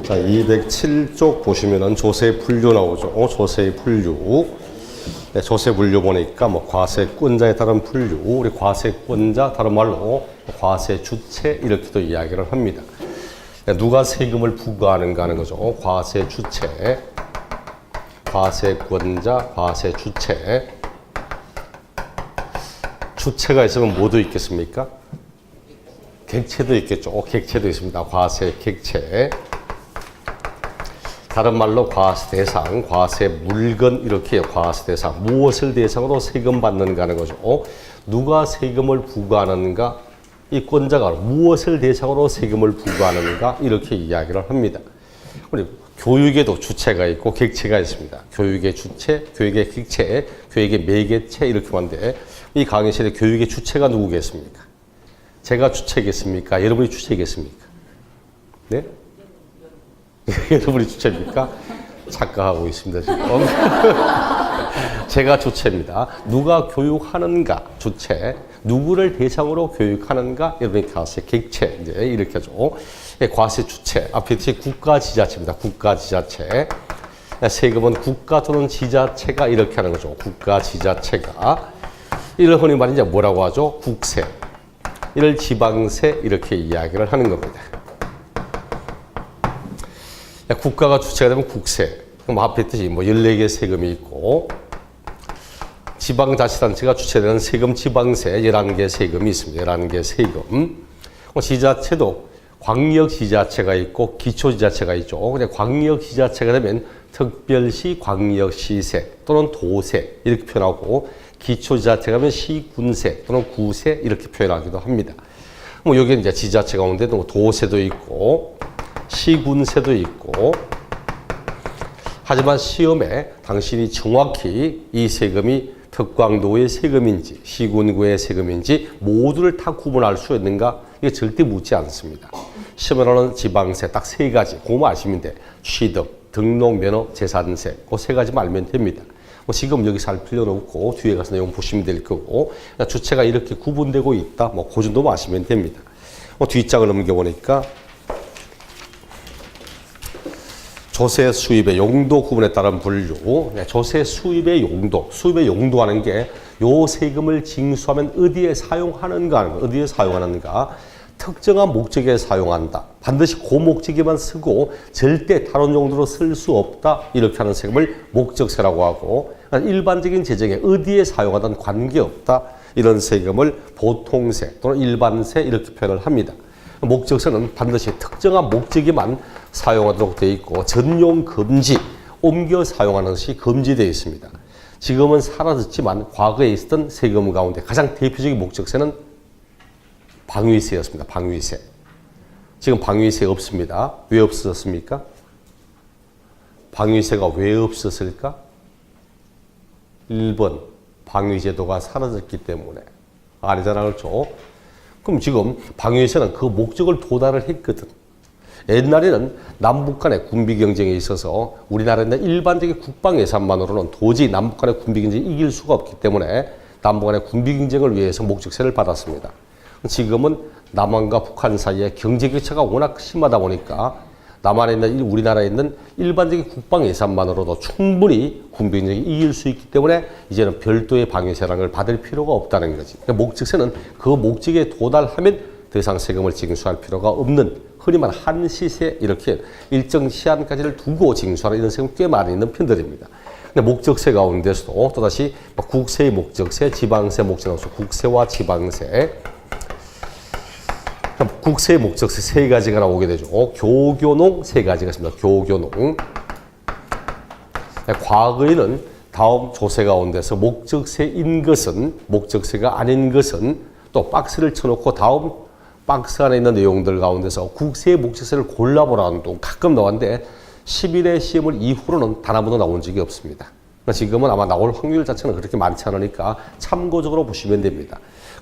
자, 207쪽 보시면은 조세 분류 나오죠. 조세 분류. 네, 조세 분류 보니까 뭐 과세권자에 따른 분류, 우리 과세권자 다른 말로 과세 주체 이렇게도 이야기를 합니다. 네, 누가 세금을 부과하는가 하는 거죠. 과세 주체, 과세권자, 과세 주체. 주체가 있으면 뭐도 있겠습니까? 객체도 있겠죠. 객체도 있습니다. 과세 객체. 다른 말로 과세 대상, 과세 물건 이렇게 과세 대상. 무엇을 대상으로 세금 받는가 하는 거죠. 누가 세금을 부과하는가? 이 권자가 무엇을 대상으로 세금을 부과하는가? 이렇게 이야기를 합니다. 우리 교육에도 주체가 있고 객체가 있습니다. 교육의 주체, 교육의 객체, 교육의 매개체 이렇게 하는데 이 강의실에 교육의 주체가 누구겠습니까? 제가 주체겠습니까? 여러분이 주체겠습니까? 네? 여러분이 주체입니까? 착각하고 있습니다, 지금. 제가 주체입니다. 누가 교육하는가? 주체. 누구를 대상으로 교육하는가? 여러분이 과세 객체. 이제 이렇게 하죠. 과세 주체. 앞에 국가 지자체입니다. 국가 지자체. 세금은 국가 또는 지자체가 이렇게 하는 거죠. 국가 지자체가. 이를 흔히 말해 이제 뭐라고 하죠? 국세. 이를 지방세 이렇게 이야기를 하는 겁니다. 국가가 주체가 되면 국세. 그럼 앞에 있듯이 뭐 14개 세금이 있고 지방자치단체가 주체되는 세금 지방세 11개 세금이 있습니다. 11개 세금. 지자체도 광역지자체가 있고 기초지자체가 있죠. 근데 광역지자체가 되면 특별시 광역시세 또는 도세 이렇게 표현하고 기초지자체가 되면 시군세 또는 구세 이렇게 표현하기도 합니다. 뭐 여기 이제 지자체 가운데도 도세도 있고 시군세도 있고 하지만 시험에 당신이 정확히 이 세금이 특광도의 세금인지 시군구의 세금인지 모두를 다 구분할 수 있는가 이게 절대 묻지 않습니다. 시험에 나오는 지방세 딱 세 가지 그거만 아시면 돼. 취득, 등록, 면허, 재산세 그 세 가지만 알면 됩니다. 뭐 지금 여기서 할 필요는 없고 뒤에 가서 내용 보시면 될 거고 주체가 이렇게 구분되고 있다 뭐 그 정도만 아시면 됩니다. 뒷장을 넘겨보니까 조세 수입의 용도 구분에 따른 분류, 조세 수입의 용도, 수입의 용도하는 게 요 세금을 징수하면 어디에 사용하는가 하는 거, 어디에 사용하는가, 특정한 목적에 사용한다. 반드시 그 목적에만 쓰고 절대 다른 용도로 쓸 수 없다. 이렇게 하는 세금을 목적세라고 하고 일반적인 재정에 어디에 사용하든 관계없다. 이런 세금을 보통세 또는 일반세 이렇게 표현을 합니다. 목적세는 반드시 특정한 목적에만 사용하도록 되어 있고 전용 금지, 옮겨 사용하는 것이 금지되어 있습니다. 지금은 사라졌지만 과거에 있었던 세금 가운데 가장 대표적인 목적세는 방위세였습니다. 방위세. 지금 방위세 없습니다. 왜 없어졌습니까? 방위세가 왜 없었을까? 1번, 방위제도가 사라졌기 때문에. 아니잖아, 그렇죠? 그럼 지금 방위세는 그 목적을 도달을 했거든. 옛날에는 남북 간의 군비 경쟁에 있어서 우리나라는 일반적인 국방 예산만으로는 도저히 남북 간의 군비 경쟁이 이길 수가 없기 때문에 남북 간의 군비 경쟁을 위해서 목적세를 받았습니다. 지금은 남한과 북한 사이에 경제 격차가 워낙 심하다 보니까 남한에 있는 우리나라에 있는 일반적인 국방 예산만으로도 충분히 군비 경쟁이 이길 수 있기 때문에 이제는 별도의 방위세라는 걸 받을 필요가 없다는 거지. 그러니까 목적세는 그 목적에 도달하면 더 이상 세금을 징수할 필요가 없는 흔히 말하는 한시세 이렇게 일정 시한까지를 두고 징수하는 이런 세금 꽤 많이 있는 편들입니다. 근데 목적세 가운데서도 또다시 국세의 목적세, 지방세 목적세, 국세와 지방세. 국세의 목적세 세 가지가 나오게 되죠. 교교농 세 가지가 있습니다. 교교농. 과거에는 다음 조세 가운데서 목적세인 것은 목적세가 아닌 것은 또 박스를 쳐놓고 다음 박스 안에 있는 내용들 가운데서 국세의 목적세를 골라보라는 동 가끔 나왔는데 10일의 시험을 이후로는 단 한 번도 나온 적이 없습니다. 지금은 아마 나올 확률 자체는 그렇게 많지 않으니까 참고적으로 보시면 됩니다.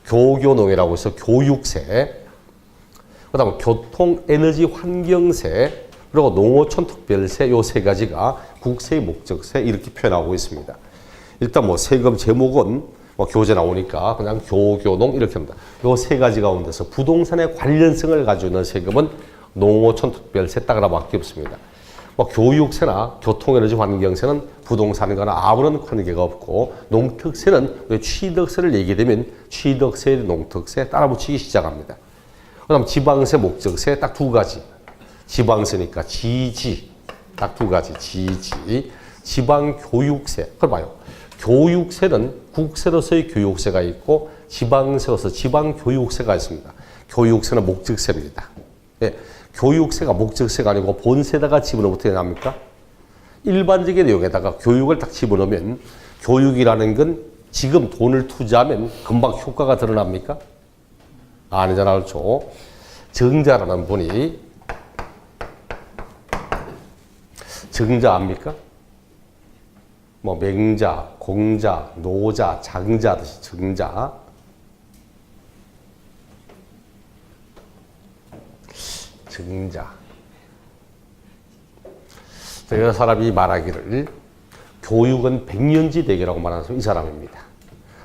교교농이라고 해서 교육세, 그 다음에 교통, 에너지, 환경세, 그리고 농어촌 특별세 요 세 가지가 국세의 목적세 이렇게 표현하고 있습니다. 일단 뭐 세금 제목은 뭐 교재 나오니까 그냥 교교농 이렇게 합니다. 요 세 가지 가운데서 부동산의 관련성을 가지고 있는 세금은 농어촌 특별세 딱 하나밖에 없습니다. 뭐 교육세나 교통에너지 환경세는 부동산과는 아무런 관계가 없고 농특세는 왜 취득세를 얘기되면 취득세, 농특세 따라 붙이기 시작합니다. 그다음 지방세, 목적세 딱 두 가지. 지방세니까 지지 딱 두 가지. 지지, 지방교육세. 그걸 봐요. 교육세는 국세로서의 교육세가 있고 지방세로서 지방교육세가 있습니다. 교육세는 목적세입니다. 예, 교육세가 목적세가 아니고 본세다가 집어넣으면 어떻게 됩니까? 일반적인 내용에다가 교육을 딱 집어넣으면 교육이라는 건 지금 돈을 투자하면 금방 효과가 드러납니까? 아니잖아요. 그렇죠? 정자라는 분이 정자 압니까? 뭐 맹자, 공자, 노자, 장자 하듯이 정자. 정자. 이 사람이 말하기를 교육은 백년지대계라고 말하는 이 사람입니다.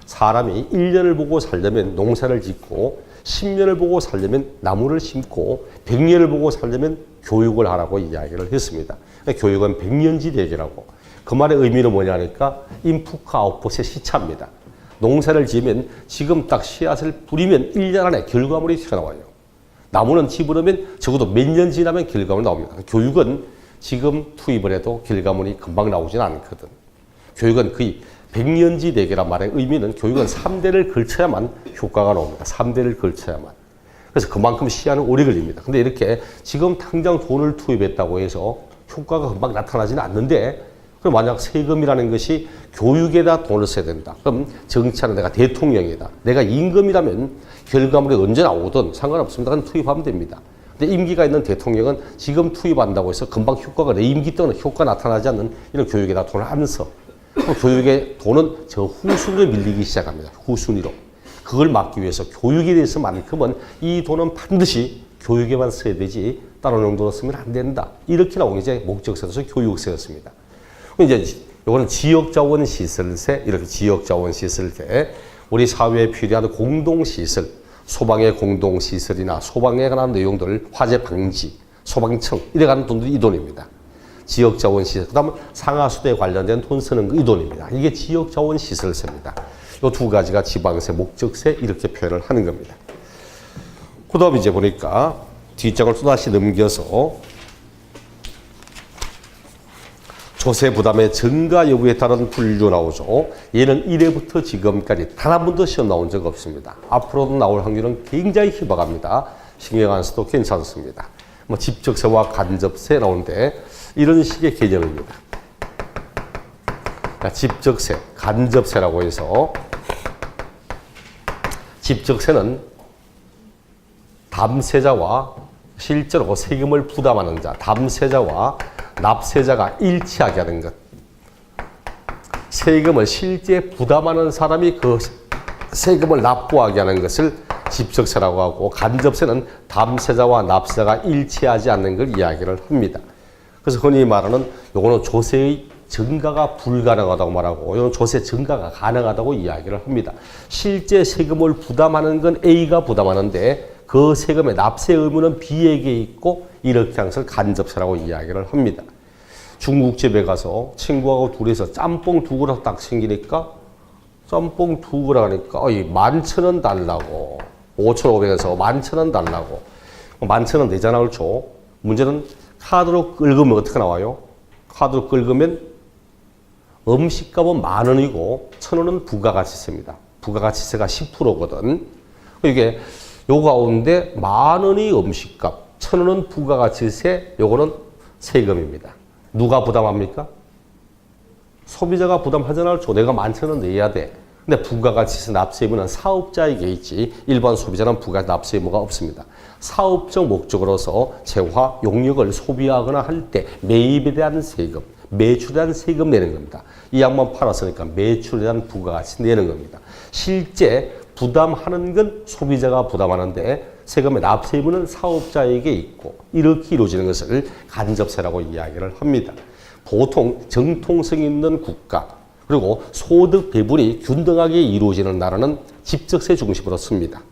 사람이 1년을 보고 살려면 농사를 짓고 10년을 보고 살려면 나무를 심고 100년을 보고 살려면 교육을 하라고 이야기를 했습니다. 교육은 백년지대계라고. 그 말의 의미는 뭐냐니까 인풋과 아웃풋의 시차입니다. 농사를 지으면 지금 딱 씨앗을 뿌리면 1년 안에 결과물이 튀어나와요. 나무는 집으려면 적어도 몇 년 지나면 결과물이 나옵니다. 교육은 지금 투입을 해도 결과물이 금방 나오진 않거든. 교육은 거의 백년지대계란 말의 의미는 교육은 3대를 걸쳐야만 효과가 나옵니다. 3대를 걸쳐야만. 그래서 그만큼 시간은 오래 걸립니다. 근데 이렇게 지금 당장 돈을 투입했다고 해서 효과가 금방 나타나지는 않는데 그럼 만약 세금이라는 것이 교육에다 돈을 써야 된다. 그럼 정치하는 내가 대통령이다. 내가 임금이라면 결과물이 언제 나오든 상관없습니다. 그냥 투입하면 됩니다. 근데 임기가 있는 대통령은 지금 투입한다고 해서 금방 효과가 내 임기 때는 효과 나타나지 않는 이런 교육에다 돈을 안 써. 그럼 교육의 돈은 저 후순위로 밀리기 시작합니다. 후순위로. 그걸 막기 위해서 교육에 대해서만큼은 이 돈은 반드시 교육에만 써야 되지 다른 용도로 쓰면 안 된다. 이렇게 나오는 게 이제 목적세에서 교육세였습니다. 이제 이거는 지역자원시설세, 이렇게 지역자원시설세, 우리 사회에 필요한 공동시설, 소방의 공동시설이나 소방에 관한 내용들, 화재 방지, 소방청 이래 가는 돈들이 이 돈입니다. 지역자원시설, 그 다음 상하수도에 관련된 돈 쓰는 거 이 돈입니다. 이게 지역자원시설세입니다. 이 두 가지가 지방세, 목적세 이렇게 표현을 하는 겁니다. 그 다음 이제 보니까 뒷장을 또다시 넘겨서 조세 부담의 증가 여부에 따른 분류 나오죠. 얘는 1회부터 지금까지 단 한 번도 시험 나온 적 없습니다. 앞으로도 나올 확률은 굉장히 희박합니다. 신경 안 써도 괜찮습니다. 뭐 집적세와 간접세 나오는데 이런 식의 개념입니다. 집적세, 간접세라고 해서 집적세는 담세자와 실제로 세금을 부담하는 자, 담세자와 납세자가 일치하게 하는 것. 세금을 실제 부담하는 사람이 그 세금을 납부하게 하는 것을 집적세라고 하고, 간접세는 담세자와 납세자가 일치하지 않는 걸 이야기를 합니다. 그래서 흔히 말하는 요거는 조세의 증가가 불가능하다고 말하고, 요는 조세 증가가 가능하다고 이야기를 합니다. 실제 세금을 부담하는 건 A가 부담하는데 그 세금의 납세 의무는 B에게 있고, 이렇게 하는 것을 간접세라고 이야기를 합니다. 중국집에 가서 친구하고 둘이서 짬뽕 두 그릇 딱 생기니까 짬뽕 두 그릇 하니까 11,000원 달라고, 5,500원에서 11,000원 달라고. 11,000원 내잖아, 그렇죠? 문제는 카드로 긁으면 어떻게 나와요? 카드로 긁으면 음식값은 10,000원이고 1,000원은 부가가치세입니다. 부가가치세가 10%거든. 이게 요 가운데 10,000원이 음식값, 1,000원은 부가가치세, 요거는 세금입니다. 누가 부담합니까? 소비자가 부담하잖아요. 내가 11,000원 내야 돼. 근데 부가가치세 납세 의무는 사업자에게 있지, 일반 소비자는 부가 납세 의무가 없습니다. 사업적 목적으로서 재화, 용역을 소비하거나 할 때 매입에 대한 세금, 매출에 대한 세금 내는 겁니다. 이 양만 팔았으니까 매출에 대한 부가가치 내는 겁니다. 실제 부담하는 건 소비자가 부담하는데 세금의 납세 의무는 사업자에게 있고, 이렇게 이루어지는 것을 간접세라고 이야기를 합니다. 보통 정통성 있는 국가, 그리고 소득 배분이 균등하게 이루어지는 나라는 집적세 중심으로 씁니다.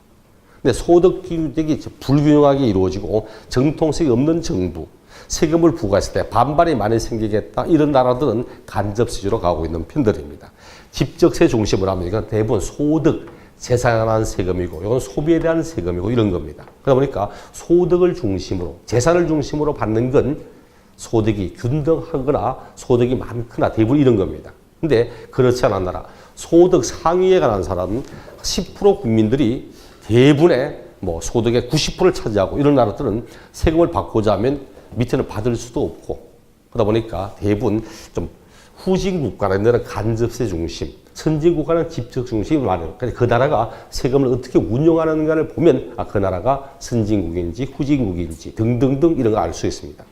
근데 소득 기획이 불균형하게 이루어지고 정통성이 없는 정부, 세금을 부과했을 때 반발이 많이 생기겠다. 이런 나라들은 간접세제로 가고 있는 편들입니다. 직접세 중심으로 하면 이건 대부분 소득, 재산에 대한 세금이고 이건 소비에 대한 세금이고 이런 겁니다. 그러다 보니까 소득을 중심으로, 재산을 중심으로 받는 건 소득이 균등하거나 소득이 많거나 대부분 이런 겁니다. 근데 그렇지 않은 나라, 소득 상위에 관한 사람은 10% 국민들이 대부분의 뭐 소득의 90%를 차지하고 이런 나라들은 세금을 받고자 하면 밑에는 받을 수도 없고 그러다 보니까 대부분 좀 후진 국가는 데는 간접세 중심, 선진 국가는 직접 중심이 많아요. 그 나라가 세금을 어떻게 운영하는가를 보면 그 나라가 선진국인지 후진국인지 등등등 이런 거 알 수 있습니다.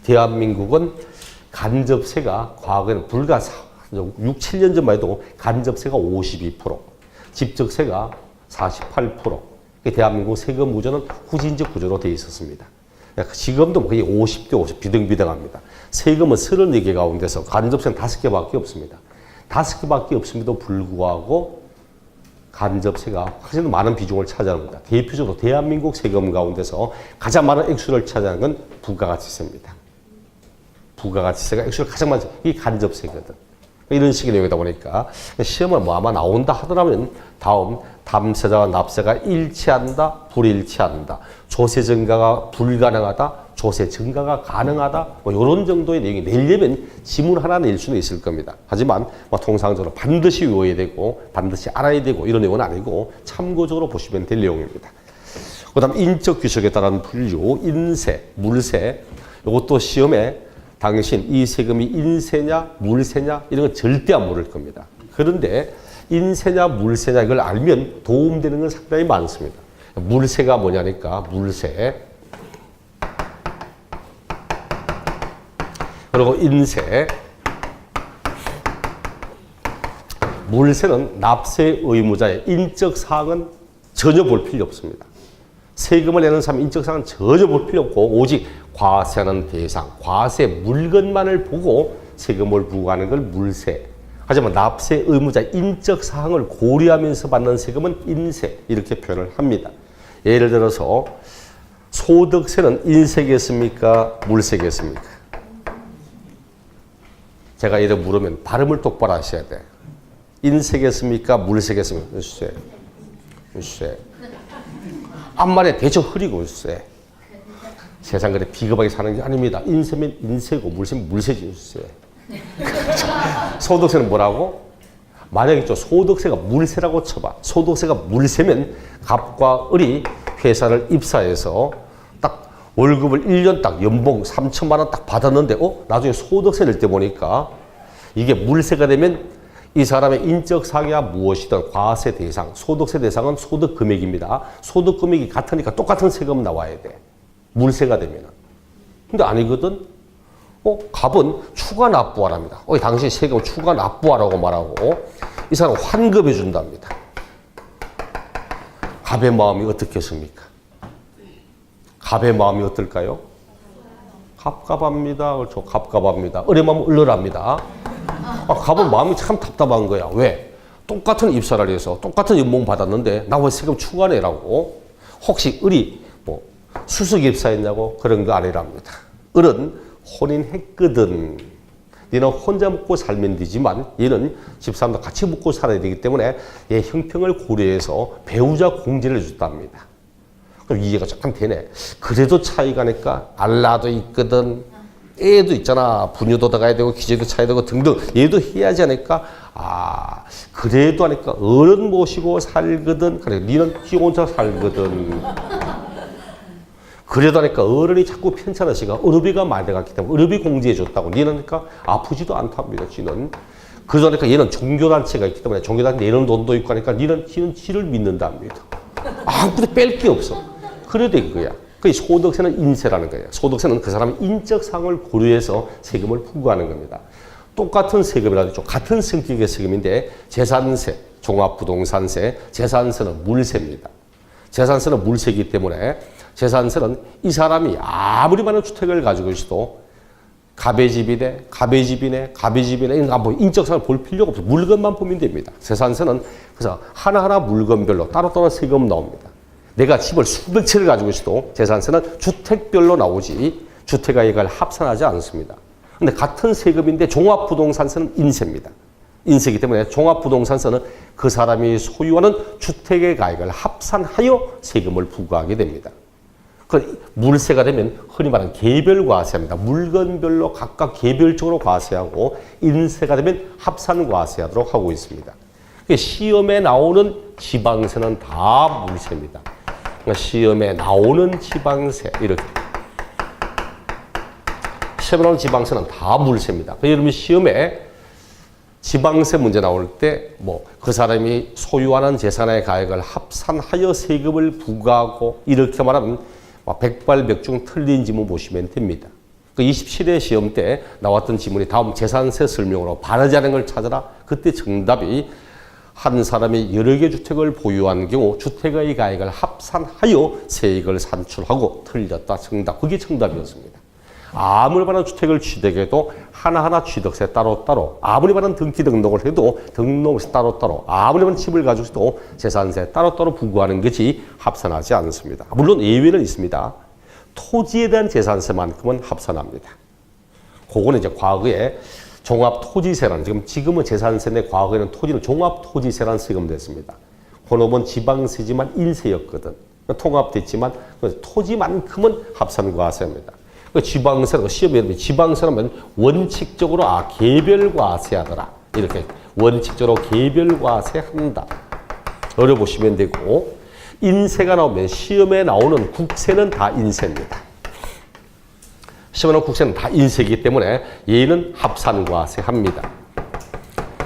대한민국은 간접세가 과거에는 불과 6, 7년 전만 해도 간접세가 52%, 직접세가 48%. 대한민국 세금 구조는 후진적 구조로 되어 있었습니다. 지금도 거의 50대 50 비등비등합니다. 세금은 34개 가운데서 간접세는 5개밖에 없습니다. 5개밖에 없음에도 불구하고 간접세가 확실히 많은 비중을 차지합니다. 대표적으로 대한민국 세금 가운데서 가장 많은 액수를 차지하는 건 부가가치세입니다. 부가가치세가 액수를 가장 많이 이게 간접세거든. 이런 식의 내용이다 보니까 시험을 뭐 아마 나온다 하더라면 다음 담세자와 납세가 일치한다, 불일치한다, 조세 증가가 불가능하다, 조세 증가가 가능하다, 뭐 이런 정도의 내용이 내려면 지문 하나 낼 수는 있을 겁니다. 하지만 뭐 통상적으로 반드시 외워야 되고 반드시 알아야 되고 이런 내용은 아니고 참고적으로 보시면 될 내용입니다. 그 다음 인적 규칙에 따른 분류, 인세, 물세, 이것도 시험에 당신 이 세금이 인세냐 물세냐 이런 건 절대 안 물을 겁니다. 그런데 인세냐 물세냐 이걸 알면 도움되는 건 상당히 많습니다. 물세가 뭐냐니까 물세 그리고 인세 물세는 납세 의무자의 인적 사항은 전혀 볼 필요 없습니다. 세금을 내는 사람 인적 사항은 전혀 볼 필요 없고 오직 과세하는 대상, 과세 물건만을 보고 세금을 부과하는 걸 물세. 하지만 납세 의무자 인적 사항을 고려하면서 받는 세금은 인세 이렇게 표현을 합니다. 예를 들어서 소득세는 인세겠습니까? 물세겠습니까? 제가 예를 물으면 발음을 똑바로 하셔야 돼. 인세겠습니까? 물세겠습니까? 물세. 물세. 앞말에 대충 흐리고 세. 세상 그래 비겁하게 사는 게 아닙니다. 인세면 인세고 물세면 물세지. 세. 소득세는 뭐라고? 만약에 소득세가 물세라고 쳐봐. 소득세가 물세면 갑과 을이 회사를 입사해서 딱 월급을 1년 딱 연봉 3천만 원 딱 받았는데 나중에 소득세 낼 때 보니까 이게 물세가 되면 이 사람의 인적 사기가 무엇이든 과세 대상, 소득세 대상은 소득 금액입니다. 소득 금액이 같으니까 똑같은 세금 나와야 돼. 물세가 되면은. 근데 아니거든. 갑은 추가 납부하랍니다. 당신 세금 추가 납부하라고 말하고 이 사람 환급해 준답니다. 갑의 마음이 어떻겠습니까? 갑의 마음이 어떨까요? 갑갑합니다. 그렇죠. 갑갑합니다. 을의 마음은 을을합니다. 갑은 마음이 참 답답한 거야. 왜? 똑같은 입사를 해서 똑같은 연봉 받았는데 나 왜 세금 추가 내라고? 혹시 을이 뭐 수석 입사했냐고? 그런 거 아니랍니다. 을은 혼인했거든. 얘는 혼자 먹고 살면 되지만 얘는 집사람도 같이 먹고 살아야 되기 때문에 얘 형평을 고려해서 배우자 공제를 해줬답니다. 그럼 이해가 조금 되네. 그래도 차이가 나니까 알라도 있거든. 애도 있잖아. 분유도 더 가야 되고 기저도 차야 되고 등등. 얘도 해야지 하니까 그래도 하니까 어른 모시고 살거든. 그래 니는 혼자 살거든. 그래도 하니까 어른이 자꾸 편찮으시가 의료비가 많이 들어갔기 때문에 의료비 공제해 줬다고. 니는 그러니까 아프지도 않답니다. 지는. 그러다 보니까 얘는 종교단체가 있기 때문에 종교단체 내는 돈도 있고 하니까 니는 지를 믿는답니다. 아무것도 뺄 게 없어. 그래 된 거야. 그 소득세는 인세라는 거예요. 소득세는 그 사람의 인적 사항을 고려해서 세금을 부과하는 겁니다. 똑같은 세금이라도 같은 성격의 세금인데 재산세, 종합부동산세, 재산세는 물세입니다. 재산세는 물세이기 때문에 재산세는 이 사람이 아무리 많은 주택을 가지고 있어도 갑의 집이네, 갑의 집이네, 갑의 집이네, 뭐 인적사항을 볼 필요가 없어요. 물건만 보면 됩니다. 재산세는 그래서 하나하나 물건별로 따로따로 세금 나옵니다. 내가 집을 수백 채를 가지고 있어도 재산세는 주택별로 나오지 주택과 이걸 합산하지 않습니다. 근데 같은 세금인데 종합부동산세는 인세입니다. 인세이기 때문에 종합부동산세는 그 사람이 소유하는 주택의 가액을 합산하여 세금을 부과하게 됩니다. 그 물세가 되면 흔히 말하는 개별 과세입니다. 물건별로 각각 개별적으로 과세하고 인세가 되면 합산 과세하도록 하고 있습니다. 시험에 나오는 지방세는 다 물세입니다. 그러니까 시험에 나오는 지방세 이렇게 시험에 나오는 지방세는 다 물세입니다. 여러분 시험에 지방세 문제 나올 때 뭐 그 사람이 소유하는 재산의 가액을 합산하여 세금을 부과하고 이렇게 말하면 백발백중 틀린 지문 보시면 됩니다. 그 27회 시험 때 나왔던 지문이 다음 재산세 설명으로 바르지 않은 걸 찾아라. 그때 정답이 한 사람이 여러 개 주택을 보유한 경우 주택의 가액을 합산하여 세액을 산출하고 틀렸다. 정답. 그게 정답이었습니다. 아무리 많은 주택을 취득해도 하나하나 취득세 따로따로, 아무리 많은 등기 등록을 해도 등록세 따로따로, 아무리 많은 집을 가지고 있어도 재산세 따로따로 부과하는 것이 합산하지 않습니다. 물론 예외는 있습니다. 토지에 대한 재산세만큼은 합산합니다. 그거는 이제 과거에 종합토지세라는, 지금은 재산세인데 과거에는 토지는 종합토지세라는 세금 됐습니다. 그놈은 지방세지만 인세였거든. 통합됐지만 토지만큼은 합산과세입니다. 지방세는 시험에 지방세라면 원칙적으로 개별과세하더라. 이렇게 원칙적으로 개별과세한다. 어려보시면 되고 인세가 나오면 시험에 나오는 국세는 다 인세입니다. 시험에 나오는 국세는 다 인세이기 때문에 얘는 합산과세합니다.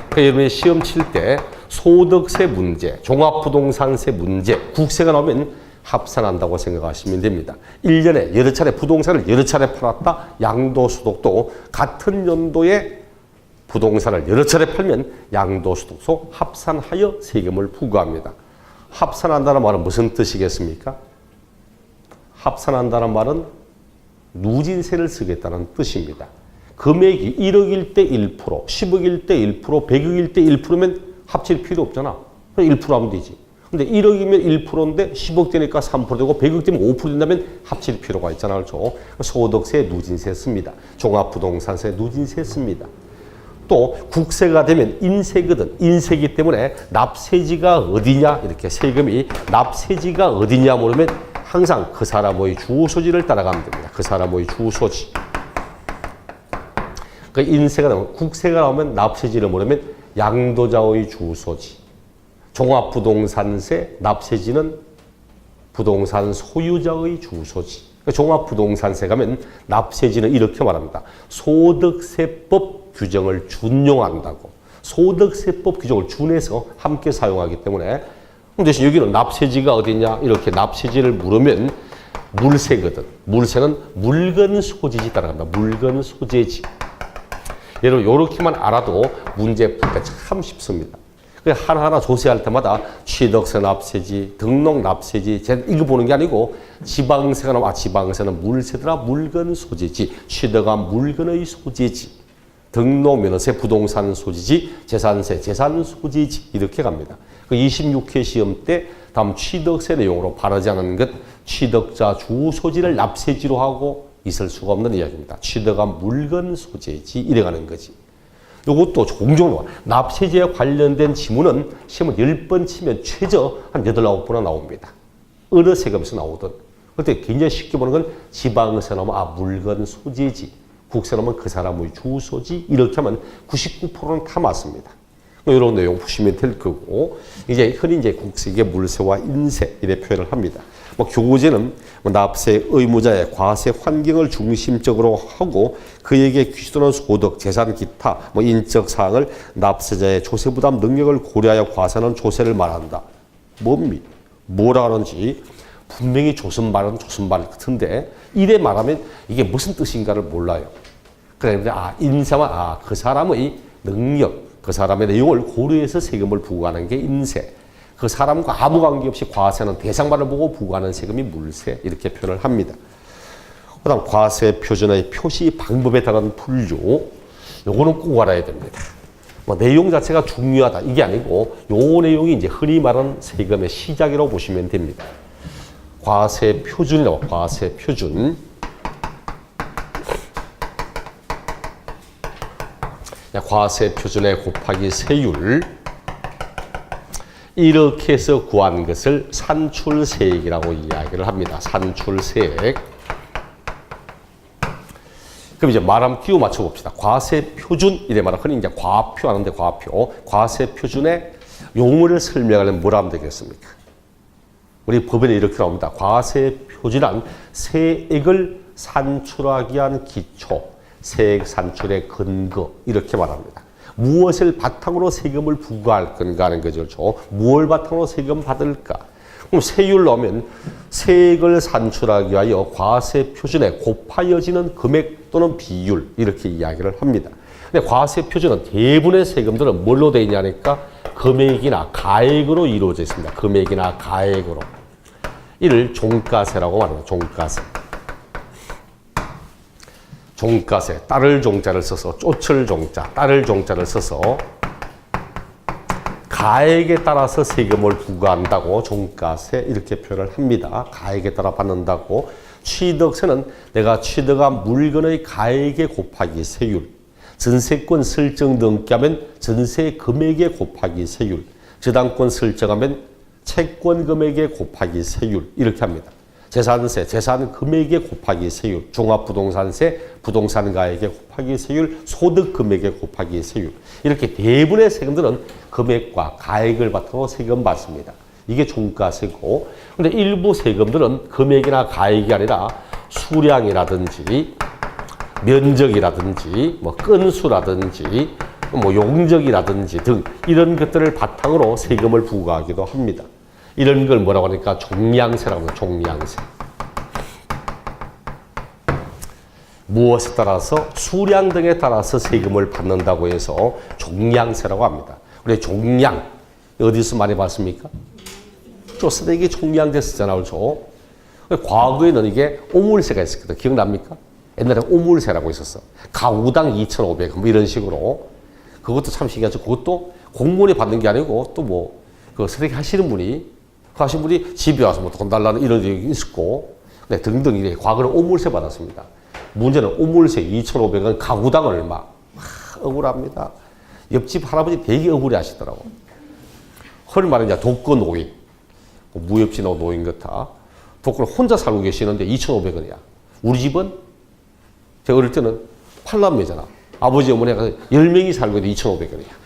그러니까 여러분이 시험 칠 때 소득세 문제, 종합부동산세 문제, 국세가 나오면 합산한다고 생각하시면 됩니다. 1년에 여러 차례 부동산을 여러 차례 팔았다. 양도소득도 같은 연도에 부동산을 여러 차례 팔면 양도소득도 합산하여 세금을 부과합니다. 합산한다는 말은 무슨 뜻이겠습니까? 합산한다는 말은 누진세를 쓰겠다는 뜻입니다. 금액이 1억일 때 1%, 10억일 때 1%, 100억일 때 1%면 합칠 필요 없잖아. 1% 하면 되지. 근데 1억이면 1%인데 10억 되니까 3% 되고 100억 되면 5% 된다면 합칠 필요가 있잖아요. 그렇죠? 소득세 누진세 씁니다. 종합부동산세 누진세 씁니다. 또 국세가 되면 인세거든. 인세이기 때문에 납세지가 어디냐 이렇게 세금이 납세지가 어디냐 물으면 항상 그 사람의 주소지를 따라가면 됩니다. 그 사람의 주소지. 그 인세가 나오면 국세가 나오면 납세지를 물으면 양도자의 주소지. 종합부동산세 납세지는 부동산 소유자의 주소지. 그러니까 종합부동산세 가면 납세지는 이렇게 말합니다. 소득세법 규정을 준용한다고. 소득세법 규정을 준해서 함께 사용하기 때문에 대신 여기는 납세지가 어디냐 이렇게 납세지를 물으면 물세거든. 물세는 물건 소지지 따라갑니다. 물건 소재지. 여러분 이렇게만 알아도 문제 풀 때 참 쉽습니다. 하나하나 조세할 때마다 취득세 납세지, 등록 납세지, 이거 보는 게 아니고 지방세가 나와 지방세는 물세더라 물건 소재지, 취득한 물건의 소재지, 등록 면허세 부동산 소재지, 재산세 재산 소재지 이렇게 갑니다. 그 26회 시험 때 다음 취득세 내용으로 바르지 않은 것 취득자 주소지를 납세지로 하고 있을 수가 없는 이야기입니다. 취득한 물건 소재지 이래가는 거지. 이것도 종종 납세지에 관련된 지문은 시험을 10번 치면 최저 한 8, 9번은 나옵니다. 어느 세금에서 나오든. 그때 굉장히 쉽게 보는 건 지방세 나오면 물건 소재지, 국세 나오면 그 사람의 주소지 이렇게 하면 99%는 다 맞습니다. 이런 내용 보시면 될 거고 이제 흔히 이제 국세계 물세와 인세 이래 표현을 합니다. 교부제는 납세 의무자의 과세 환경을 중심적으로 하고 그에게 귀속되는 소득, 재산, 기타 인적 사항을 납세자의 조세 부담 능력을 고려하여 과세하는 조세를 말한다. 뭐라 하는지 분명히 조선말은 조선말 같은데 이래 말하면 이게 무슨 뜻인가를 몰라요. 그런데 인세와 그 사람의 능력, 그 사람의 내용을 고려해서 세금을 부과하는 게 인세. 그 사람과 아무 관계없이 과세는 대상만을 보고 부과하는 세금이 물세 이렇게 표현을 합니다. 그다음 과세 표준의 표시 방법에 따른 분류 요거는 꼭 알아야 됩니다. 내용 자체가 중요하다 이게 아니고 요 내용이 이제 흔히 말하는 세금의 시작이라고 보시면 됩니다. 과세 표준이라고, 과세 표준. 과세 표준에 곱하기 세율. 이렇게 해서 구한 것을 산출세액이라고 이야기를 합니다. 산출세액. 그럼 이제 말 한번 끼워 맞춰봅시다. 과세 표준, 이래 말하면 흔히 이제 과표 하는데 과표. 과세 표준의 용어를 설명하려면 뭘 하면 되겠습니까? 우리 법에 이렇게 나옵니다. 과세 표준은 세액을 산출하기 위한 기초, 세액 산출의 근거, 이렇게 말합니다. 무엇을 바탕으로 세금을 부과할 건가 하는 거죠. 무엇을 바탕으로 세금 받을까? 그럼 세율 넣으면 세액을 산출하기 위하여 과세 표준에 곱하여지는 금액 또는 비율, 이렇게 이야기를 합니다. 근데 과세 표준은 대부분의 세금들은 뭘로 되어 있냐니까 금액이나 가액으로 이루어져 있습니다. 금액이나 가액으로. 이를 종가세라고 말합니다. 종가세. 종가세, 따를 종자를 써서, 쫓을 종자, 따를 종자를 써서 가액에 따라서 세금을 부과한다고 종가세 이렇게 표현을 합니다. 가액에 따라 받는다고. 취득세는 내가 취득한 물건의 가액에 곱하기 세율, 전세권 설정 등기 하면 전세 금액에 곱하기 세율, 저당권 설정하면 채권 금액에 곱하기 세율, 이렇게 합니다. 재산세, 재산 금액에 곱하기 세율, 종합부동산세, 부동산 가액에 곱하기 세율, 소득 금액에 곱하기 세율. 이렇게 대부분의 세금들은 금액과 가액을 바탕으로 세금 받습니다. 이게 종가세고, 근데 일부 세금들은 금액이나 가액이 아니라 수량이라든지 면적이라든지 뭐 건수라든지 뭐 용적이라든지 등 이런 것들을 바탕으로 세금을 부과하기도 합니다. 이런 걸 뭐라고 하니까 종량세라고 합니다. 종량세. 무엇에 따라서 수량 등에 따라서 세금을 받는다고 해서 종량세라고 합니다. 우리 종량 어디서 많이 봤습니까? 저 쓰레기 종량됐었잖아요. 그렇죠? 과거에는 이게 오물세가 있었거든. 기억납니까? 옛날에 오물세라고 있었어. 가구당 2,500원 뭐 이런 식으로. 그것도 참 신기하죠. 그것도 공무원이 받는 게 아니고 또 뭐 그 쓰레기 하시는 분이 집에 와서 뭐 돈 달라는 이런 적이 있었고, 네, 등등 이래. 과거는 오물세 받았습니다. 문제는 오물세 2,500원 가구당 얼마? 억울합니다. 옆집 할아버지 되게 억울해 하시더라고. 흔히 말하는 독거 노인, 무협지나 노인 같아. 독거는 혼자 살고 계시는데 2,500원이야. 우리 집은 제가 어릴 때는 팔남매잖아. 아버지 어머니가 10명이 살고 있는데 2,500원이야.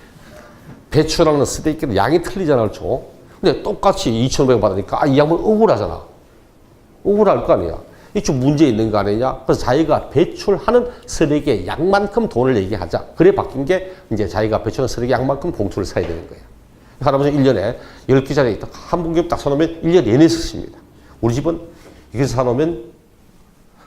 배추랑은 쓰레기는 양이 틀리잖아. 그렇죠? 근데 똑같이 2,500원 받으니까 이 양반 억울하잖아. 억울할 거 아니야. 이 좀 문제 있는 거 아니냐. 그래서 자기가 배출하는 쓰레기의 양만큼 돈을 얘기하자. 그래 바뀐 게 이제 자기가 배출하는 쓰레기 양만큼 봉투를 사야 되는 거예요. 할아버지 1년에 10개짜리 한 봉급 딱 사놓으면 1년 내내 쓰십니다. 우리 집은 이렇게 사놓으면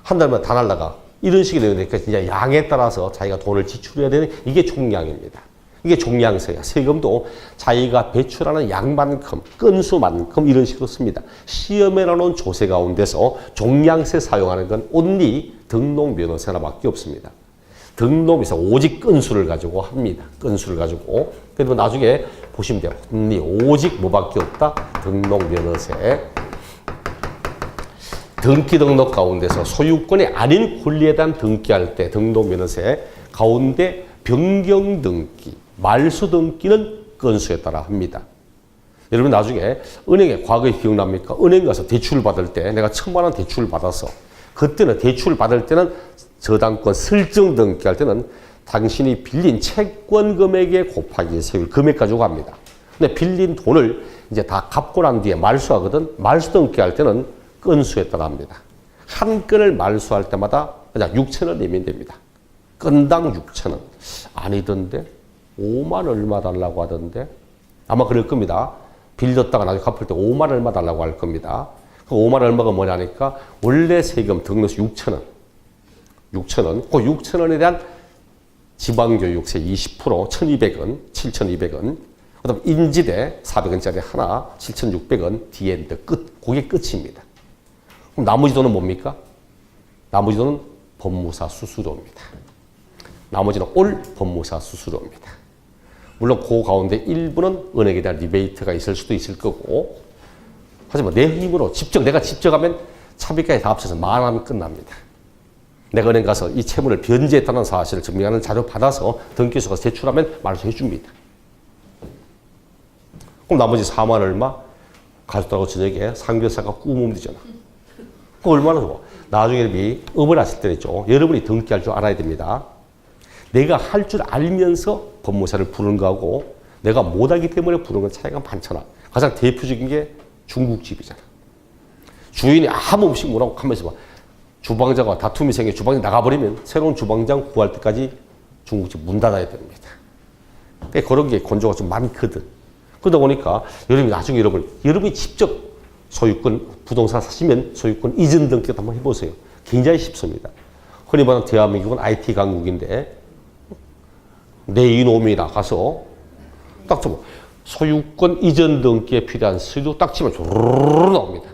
한 달만 다 날라가. 이런 식이 되니까 진짜 양에 따라서 자기가 돈을 지출해야 되는 이게 종량입니다. 이게 종량세야. 세금도 자기가 배출하는 양만큼, 건수만큼 이런 식으로 씁니다. 시험에 나오는 조세 가운데서 종량세 사용하는 건 only 등록면허세나밖에 없습니다. 등록에서 오직 건수를 가지고 합니다. 건수를 가지고. 그리고 나중에 보시면 돼요. only 오직 뭐밖에 없다? 등록면허세. 등기 등록 가운데서 소유권이 아닌 권리에 대한 등기할 때 등록면허세 가운데 변경 등기, 말소 등기는 건수에 따라 합니다. 여러분 나중에 은행에 과거에 기억납니까? 은행 가서 대출을 받을 때 내가 1,000만 원 대출을 받아서 그때는 대출을 받을 때는 저당권 설정 등기할 때는 당신이 빌린 채권 금액에 곱하기 세율 금액 가지고 합니다. 근데 빌린 돈을 이제 다 갚고 난 뒤에 말소하거든. 말소 등기할 때는 건수에 따라 합니다. 한 건을 말소할 때마다 그냥 6,000원 내면 됩니다. 건당 6,000원. 아니던데? 5만 얼마 달라고 하던데? 아마 그럴 겁니다. 빌렸다가 나중에 갚을 때 5만 얼마 달라고 할 겁니다. 그 5만 얼마가 뭐냐니까 원래 세금 등록세 6,000원. 6,000원. 그 6,000원에 대한 지방교육세 20% 1,200원, 7,200원. 그 다음 인지대 400원짜리 하나, 7,600원, 디엔드 끝. 그게 끝입니다. 그럼 나머지 돈은 뭡니까? 나머지 돈은 법무사 수수료입니다. 나머지는 올 법무사 수수료입니다. 물론 그 가운데 일부는 은행에 대한 리베이트가 있을 수도 있을 거고 하지만 내 힘으로 내가 직접 하면 차비까지 다 합쳐서 만하면 끝납니다. 내가 은행 가서 이 채무를 변제했다는 사실을 증명하는 자료 받아서 등기소가 제출하면 말소해 줍니다. 그럼 나머지 4만 얼마? 가족들하고 저녁에 삼겹살과 구워 먹으면 되잖아. 그거 얼마나 좋아. 나중에 여러분이 업을 하실 때는 있죠. 여러분이 등기할 줄 알아야 됩니다. 내가 할 줄 알면서 법무사를 부르는 거하고 내가 못하기 때문에 부르는 건 차이가 많잖아. 가장 대표적인 게 중국집이잖아. 주인이 아무 음식 뭐라고 하면서 막 주방장과 다툼이 생겨 주방장 나가버리면 새로운 주방장 구할 때까지 중국집 문 닫아야 됩니다. 그런 게 건조가 좀 많거든. 그러다 보니까 여러분이 나중에 여러분이 직접 소유권 부동산 사시면 소유권 이전 등기도 한번 해보세요. 굉장히 쉽습니다. 흔히 말하는 대한민국은 IT 강국인데 내 이놈이 나가서 딱 좀 소유권 이전 등기에 필요한 서류 딱 치면 조르르 나옵니다.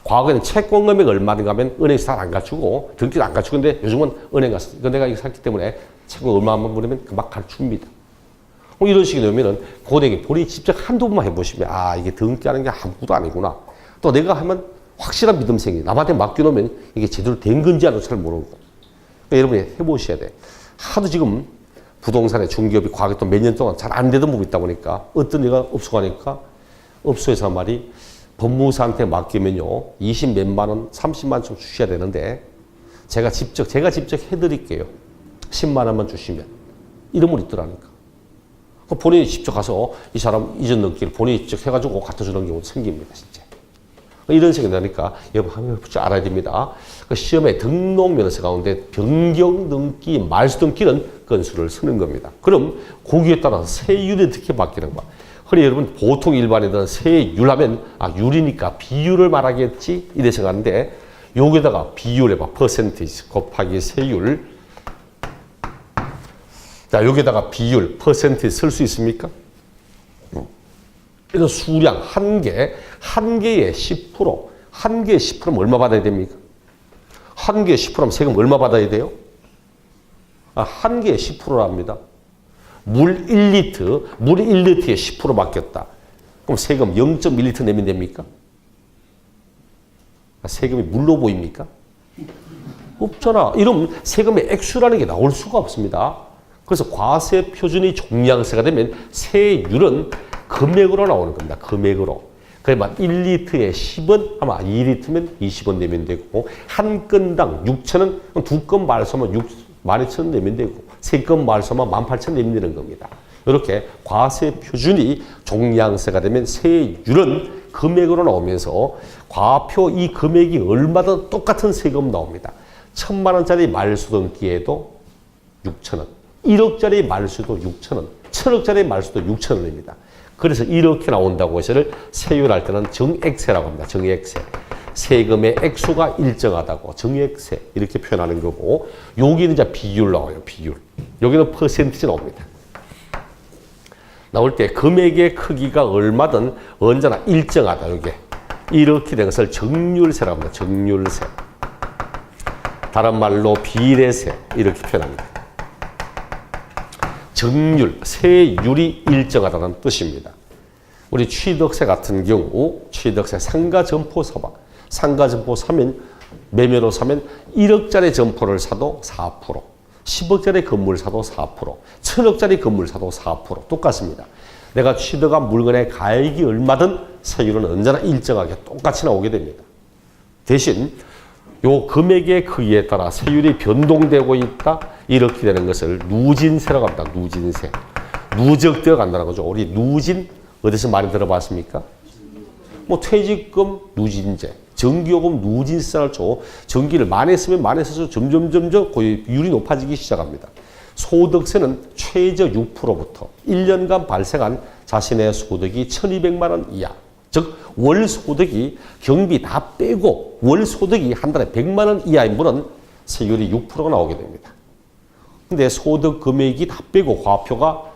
과거에는 채권 금액 얼마인가 하면 은행에서 잘 안 갖추고 등기도 안 갖추는데 요즘은 은행 가서 이거 내가 이거 샀기 때문에 채권 얼마만 물으면 막 가르칩니다. 이런 식이 되면은 고객이 본인이 직접 한두 번만 해보시면 아 이게 등기하는 게 아무것도 아니구나. 또 내가 하면 확실한 믿음 생기. 남한테 맡겨놓으면 이게 제대로 된 건지 아닌지 잘 모르고. 그러니까 여러분이 해보셔야 돼. 하도 지금 부동산의 중개업이 과거에 또 몇 년 동안 잘 안 되던 부분이 있다 보니까 어떤 일가 업소가니까 업소에서 말이 법무사한테 맡기면요 20 몇만 원, 30만 좀 주셔야 되는데 제가 직접 해드릴게요. 10만 원만 주시면 이런 분이 있더라니까. 본인이 직접 가서 이 사람 이전 등기를 본인이 직접 해가지고 갖다 주는 경우도 생깁니다, 진짜. 이런 식이 나니까 여러분 한번 알아야 됩니다. 그 시험에 등록면허서 가운데 변경 등기, 말소 등기는 건수를 쓰는 겁니다. 그럼 거기에 따라서 세율이 어떻게 바뀌는 거야? 흔히 여러분 보통 일반인들은 세율 하면 아 율이니까 비율을 말하겠지 이래 생각하는데 여기다가 비율 해봐. 퍼센티지 곱하기 세율. 자 여기다가 비율 퍼센티지 쓸 수 있습니까? 그래서 수량 한 개에 10%, 한 개에 10%면 얼마 받아야 됩니까? 한 개에 10%면 세금 얼마 받아야 돼요? 한 개에 10%랍니다. 물 1리터에 10% 맡겼다. 그럼 세금 0.1리터 내면 됩니까? 세금이 물로 보입니까? 없잖아. 이러면 세금의 액수라는 게 나올 수가 없습니다. 그래서 과세 표준이 종량세가 되면 세율은 금액으로 나오는 겁니다. 금액으로. 그러면 1리터에 10원, 아마 2리터면 20원 내면 되고, 한 건당 6,000원, 두 건 말소면 12,000원 내면 되고, 세 건 말소면 18,000원 내면 되는 겁니다. 이렇게 과세 표준이 종량세가 되면 세율은 금액으로 나오면서 과표 이 금액이 얼마든 똑같은 세금 나옵니다. 1,000만 원짜리 말소 등기에도 6,000원, 1억짜리 말소도 6,000원, 1,000억짜리 말소도 6,000원입니다. 그래서 이렇게 나온다고 해서를 세율할 때는 정액세라고 합니다. 정액세. 세금의 액수가 일정하다고 정액세 이렇게 표현하는 거고 여기는 이제 비율 나와요. 비율. 여기는 퍼센티지 나옵니다. 나올 때 금액의 크기가 얼마든 언제나 일정하다. 이게 이렇게 된 것을 정률세라고 합니다. 정률세. 다른 말로 비례세 이렇게 표현합니다. 정률, 세율이 일정하다는 뜻입니다. 우리 취득세 같은 경우 취득세 상가점포 사봐. 상가점포 사면 매매로 사면 1억짜리 점포를 사도 4%, 10억짜리 건물 사도 4%, 1,000억짜리 건물 사도 4% 똑같습니다. 내가 취득한 물건의 가액이 얼마든 세율은 언제나 일정하게 똑같이 나오게 됩니다. 대신 요 금액의 크기에 따라 세율이 변동되고 있다. 이렇게 되는 것을 누진세라고 합니다. 누진세. 누적되어 간다는 거죠. 우리 누진 어디서 많이 들어봤습니까? 뭐 퇴직금 누진제, 전기요금 누진세를 줘. 전기를 많이 쓰면 많이 써서 점점 거의 비율이 높아지기 시작합니다. 소득세는 최저 6%부터 1년간 발생한 자신의 소득이 1,200만 원 이하. 즉 월 소득이 경비 다 빼고 월 소득이 한 달에 100만 원 이하인 분은 세율이 6%가 나오게 됩니다. 근데 소득 금액이 다 빼고 과표가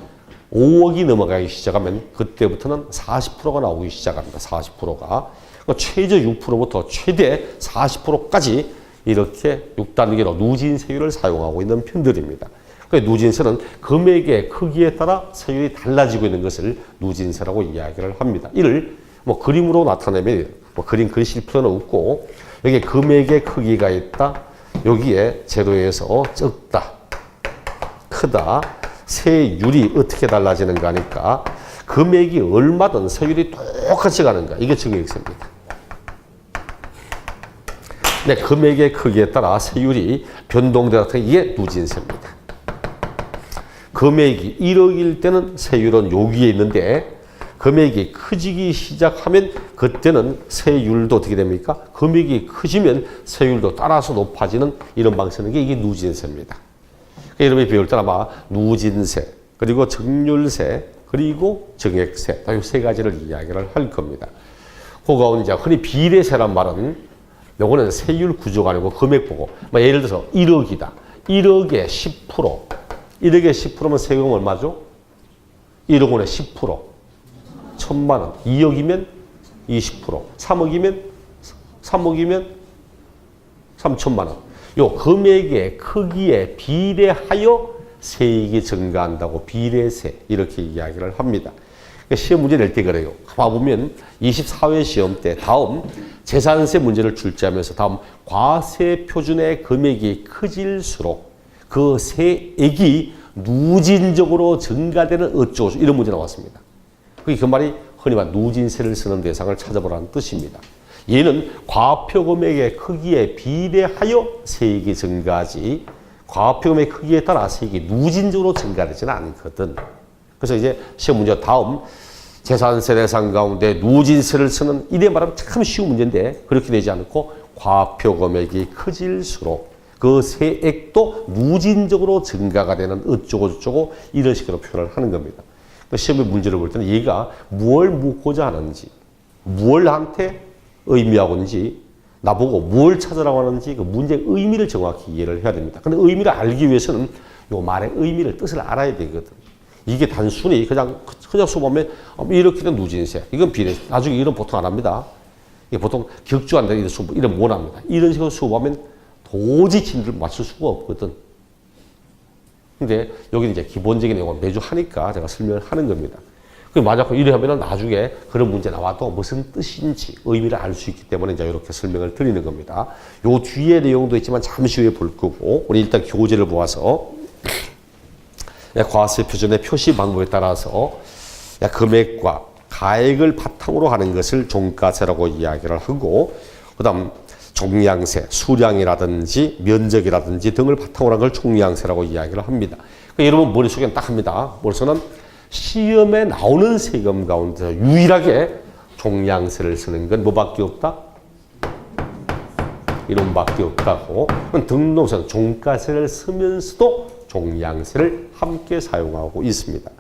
5억이 넘어가기 시작하면 그때부터는 40%가 나오기 시작합니다. 40%가. 그러니까 최저 6%부터 최대 40%까지 이렇게 6단계로 누진세율을 사용하고 있는 편들입니다. 그러니까 누진세는 금액의 크기에 따라 세율이 달라지고 있는 것을 누진세라고 이야기를 합니다. 이를 뭐 그림으로 나타내면 뭐 그림 그리실 필요는 없고 여기에 금액의 크기가 있다. 여기에 제로에서 적다, 크다. 세율이 어떻게 달라지는가 하니까 금액이 얼마든 세율이 똑같이 가는가. 이게 증액세입니다. 네, 금액의 크기에 따라 세율이 변동되다. 이게 누진세입니다. 금액이 1억일 때는 세율은 여기에 있는데 금액이 커지기 시작하면 그때는 세율도 어떻게 됩니까? 금액이 커지면 세율도 따라서 높아지는 이런 방식인 게 이게 누진세입니다. 여러분이 배울 때는 아마 누진세, 그리고 정률세, 그리고 정액세, 이 세 가지를 이야기를 할 겁니다. 그 가운데 이제 흔히 비례세란 말은 요거는 세율 구조가 아니고 금액 보고, 예를 들어서 1억이다. 1억에 10%. 1억에 10%면 세금 얼마죠? 1억 원에 10%. 1,000만 원. 2억이면 20%. 3억이면 3천만 원. 요 금액의 크기에 비례하여 세액이 증가한다고 비례세 이렇게 이야기를 합니다. 시험 문제 낼 때 그래요. 봐보면 24회 시험 때 다음 재산세 문제를 출제하면서 다음 과세 표준의 금액이 커질수록 그 세액이 누진적으로 증가되는 어쩌고 이런 문제 나왔습니다. 그게 그 말이 흔히 말 누진세를 쓰는 대상을 찾아보라는 뜻입니다. 얘는 과표 금액의 크기에 비례하여 세액이 증가하지 과표 금액 크기에 따라 세액이 누진적으로 증가되지는 않거든. 그래서 이제 시험 문제 다음 재산세 대상 가운데 누진세를 쓰는 이래 말하면 참 쉬운 문제인데 그렇게 되지 않고 과표 금액이 커질수록 그 세액도 누진적으로 증가가 되는 어쩌고 저쩌고 이런 식으로 표현을 하는 겁니다. 시험의 문제를 볼 때는 얘가 무엇을 묻고자 하는지, 무엇한테 의미하고 있는지, 나보고 뭘 찾으라고 하는지 그 문제의 의미를 정확히 이해를 해야 됩니다. 근데 의미를 알기 위해서는 요 말의 의미를, 뜻을 알아야 되거든. 이게 단순히 그냥 수업하면 이렇게 된 누진세, 이건 비례세, 나중에 이런 보통 안 합니다. 이게 보통 격주한다, 이런 수업, 이런 못 합니다. 이런 식으로 수업하면 도저히 진도를 맞출 수가 없거든. 근데 여기는 이제 기본적인 내용을 매주 하니까 제가 설명을 하는 겁니다. 만약 이래 하면 나중에 그런 문제 나와도 무슨 뜻인지 의미를 알 수 있기 때문에 이제 이렇게 설명을 드리는 겁니다. 요 뒤에 내용도 있지만 잠시 후에 볼 거고, 우리 일단 교재를 보아서 과세 표준의 표시 방법에 따라서 금액과 가액을 바탕으로 하는 것을 종가세라고 이야기를 하고, 그 다음 종량세, 수량이라든지 면적이라든지 등을 바탕으로 한 걸 종량세라고 이야기를 합니다. 그러니까 여러분 머릿속에는 딱 합니다. 머릿속에는 시험에 나오는 세금 가운데 유일하게 종량세를 쓰는 건 뭐밖에 없다? 이놈밖에 없다고. 등록세는 종가세를 쓰면서도 종량세를 함께 사용하고 있습니다.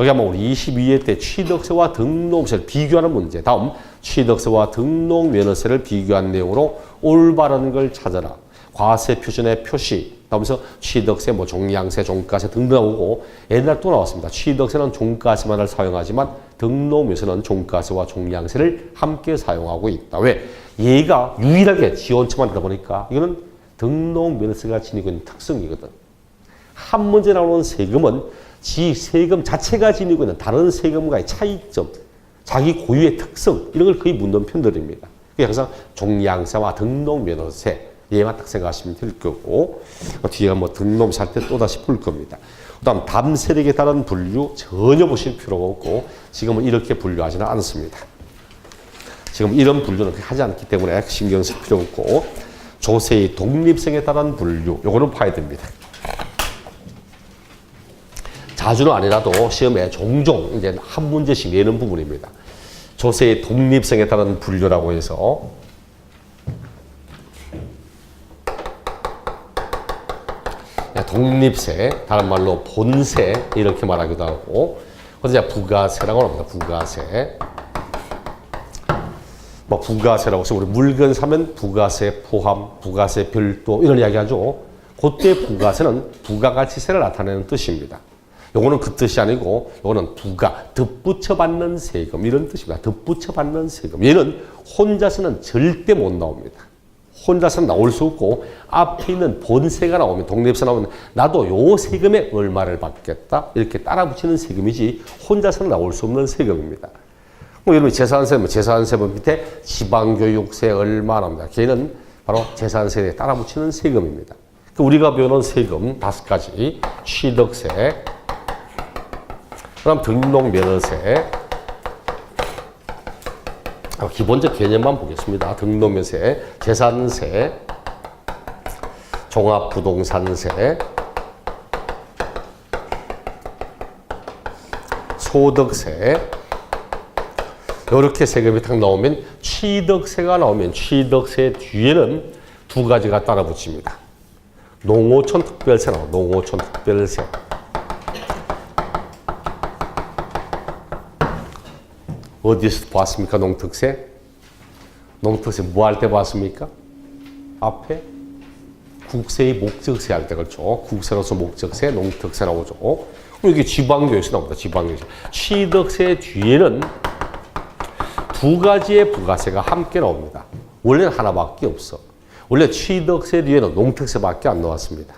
여기 한번 우리 22회 때 취득세와 등록세를 비교하는 문제. 다음 취득세와 등록면허세를 비교한 내용으로 올바른 걸 찾아라. 과세 표준의 표시. 다음서 취득세, 종량세, 종가세 등등 나오고 옛날 또 나왔습니다. 취득세는 종가세만을 사용하지만 등록면허세는 종가세와 종량세를 함께 사용하고 있다. 왜? 얘가 유일하게 지원처만 하다 보니까 이거는 등록면허세가 지니고 있는 특성이거든. 한 문제 나오는 세금은 세금 자체가 지니고 있는 다른 세금과의 차이점, 자기 고유의 특성 이런 걸 거의 묻는 편들입니다. 그래서 항상 종량세와 등록면허세 얘만 딱 생각하시면 될 거고, 뒤에 등록세 할 때 또다시 볼 겁니다. 그 다음 담세력에 따른 분류 전혀 보실 필요가 없고 지금은 이렇게 분류하지는 않습니다. 지금 이런 분류는 하지 않기 때문에 신경 쓸 필요 없고, 조세의 독립성에 따른 분류 요거는 봐야 됩니다. 자주는 아니라도 시험에 종종 이제 한 문제씩 내는 부분입니다. 조세의 독립성에 따른 분류라고 해서 독립세, 다른 말로 본세 이렇게 말하기도 하고, 그래서 부가세라고 합니다. 부가세. 부가세라고 해서 우리 물건 사면 부가세 포함, 부가세 별도 이런 이야기 하죠. 그때 부가세는 부가가치세를 나타내는 뜻입니다. 요거는 그 뜻이 아니고 요거는 부가, 덧붙여 받는 세금 이런 뜻입니다. 덧붙여 받는 세금. 얘는 혼자서는 절대 못 나옵니다. 혼자서는 나올 수 없고 앞에 있는 본세가 나오면, 독립세 나오면 나도 요 세금에 얼마를 받겠다 이렇게 따라 붙이는 세금이지 혼자서는 나올 수 없는 세금입니다. 뭐 여러분 재산세는 밑에 지방교육세 얼마 나옵니다. 걔는 바로 재산세에 따라 붙이는 세금입니다. 우리가 배우는 세금 5가지, 취득세, 그다음 등록면허세, 기본적 개념만 보겠습니다. 등록면허세, 재산세, 종합부동산세, 소득세, 이렇게 세금이 딱 나오면 취득세가 나오면 취득세 뒤에는 2가지가 따라 붙입니다. 농어촌 특별세 나와요. 농어촌 특별세. 어디서 봤습니까? 농특세? 농특세 뭐 할 때 봤습니까? 앞에 국세의 목적세 할 때 그렇죠. 국세로서 목적세, 농특세 나오죠. 그럼 이게 지방교육세 나옵니다. 지방교육세. 취득세 뒤에는 2가지의 부가세가 함께 나옵니다. 원래는 하나밖에 없어. 원래 취득세 뒤에는 농특세밖에 안 나왔습니다.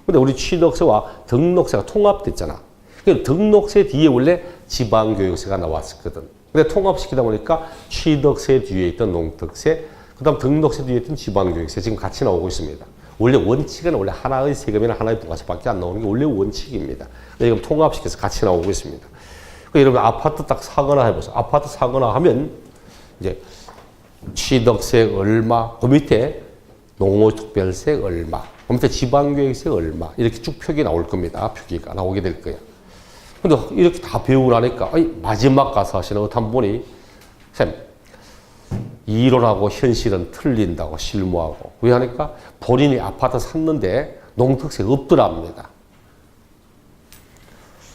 근데 우리 취득세와 등록세가 통합됐잖아. 그러니까 등록세 뒤에 원래 지방교육세가 나왔었거든. 근데 통합시키다 보니까 취득세 뒤에 있던 농특세, 그 다음 등록세 뒤에 있던 지방교육세 지금 같이 나오고 있습니다. 원래 원칙은 원래 하나의 세금이나 하나의 부가세밖에 안 나오는 게 원래 원칙입니다. 지금 통합시켜서 같이 나오고 있습니다. 그러니까 여러분 아파트 딱 사거나 해보세요. 아파트 사거나 하면 이제 취득세 얼마, 그 밑에 농어특별세 얼마, 그 밑에 지방교육세 얼마 이렇게 쭉 표기 나올 겁니다. 표기가 나오게 될 거예요. 근데 이렇게 다 배우고 나니까 마지막 가서 하시는 어떤 분이 쌤 이론하고 현실은 틀린다고 실무하고 왜 하니까 본인이 아파트 샀는데 농특세 없더랍니다.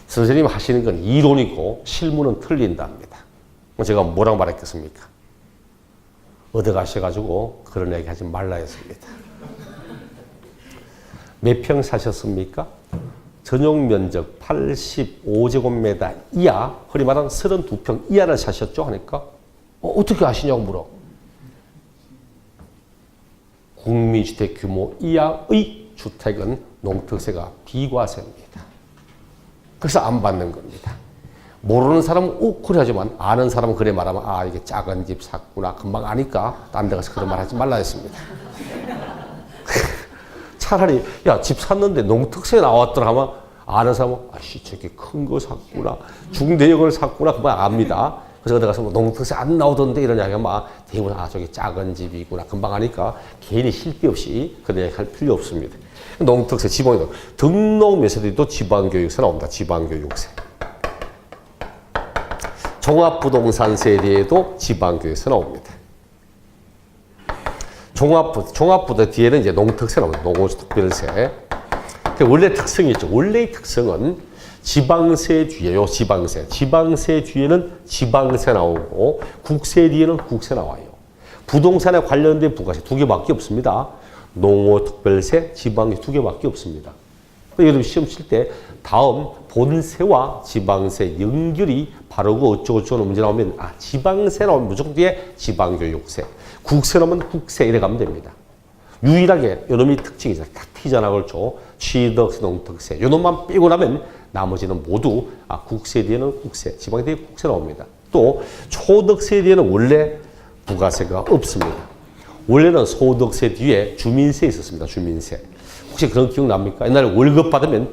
선생님 하시는 건 이론이고 실무는 틀린답니다. 제가 뭐라고 말했겠습니까? 어디 가셔가지고 그런 얘기 하지 말라 했습니다. 몇 평 사셨습니까? 전용 면적 85제곱미터 이하, 흔히 말하는 32평 이하를 사셨죠? 하니까 어떻게 아시냐고 물어. 국민주택 규모 이하의 주택은 농특세가 비과세입니다. 그래서 안 받는 겁니다. 모르는 사람은 그래 하지만 아는 사람은 그래 말하면 이게 작은 집 샀구나 금방 아니까 딴 데 가서 그런 말 하지 말라 했습니다. 차라리 야 집 샀는데 농특세 나왔더라 하면 아는 사람은 저게 큰 거 샀구나 중대형을 샀구나 금방 압니다. 그래서 어디 가서 농특세 안 나오던데 이런 이야기하면 대부분 저게 작은 집이구나 금방 아니까 괜히 실비 없이 그런 이야기 할 필요 없습니다. 농특세 지방도 등록면세도 지방교육세 나옵니다. 지방교육세. 종합부동산세에 대해도 지방교육세 나옵니다. 종합부도 뒤에는 이제 농특세 나옵니다. 농어특별세. 원래 특성이 있죠. 원래의 특성은 지방세 뒤에요. 지방세 뒤에는 지방세 나오고 국세 뒤에는 국세 나와요. 부동산에 관련된 부가세 2개밖에 없습니다. 농어특별세, 지방세 2개밖에 없습니다. 여러분 시험 칠 때 다음 본세와 지방세 연결이 바르고 어쩌고저쩌고 문제 나오면 지방세 나오면 무조건 뒤에 지방교육세, 국세 나오면 국세 이래 가면 됩니다. 유일하게 요놈이 특징이 있어요. 딱 튀잖아 그렇죠. 취득세, 농특세 요놈만 빼고 나면 나머지는 모두 국세 뒤에는 국세, 지방세 뒤에 국세 나옵니다. 또 소득세 뒤에는 원래 부가세가 없습니다. 원래는 소득세 뒤에 주민세 있었습니다. 주민세. 혹시 그런 기억 납니까? 옛날에 월급 받으면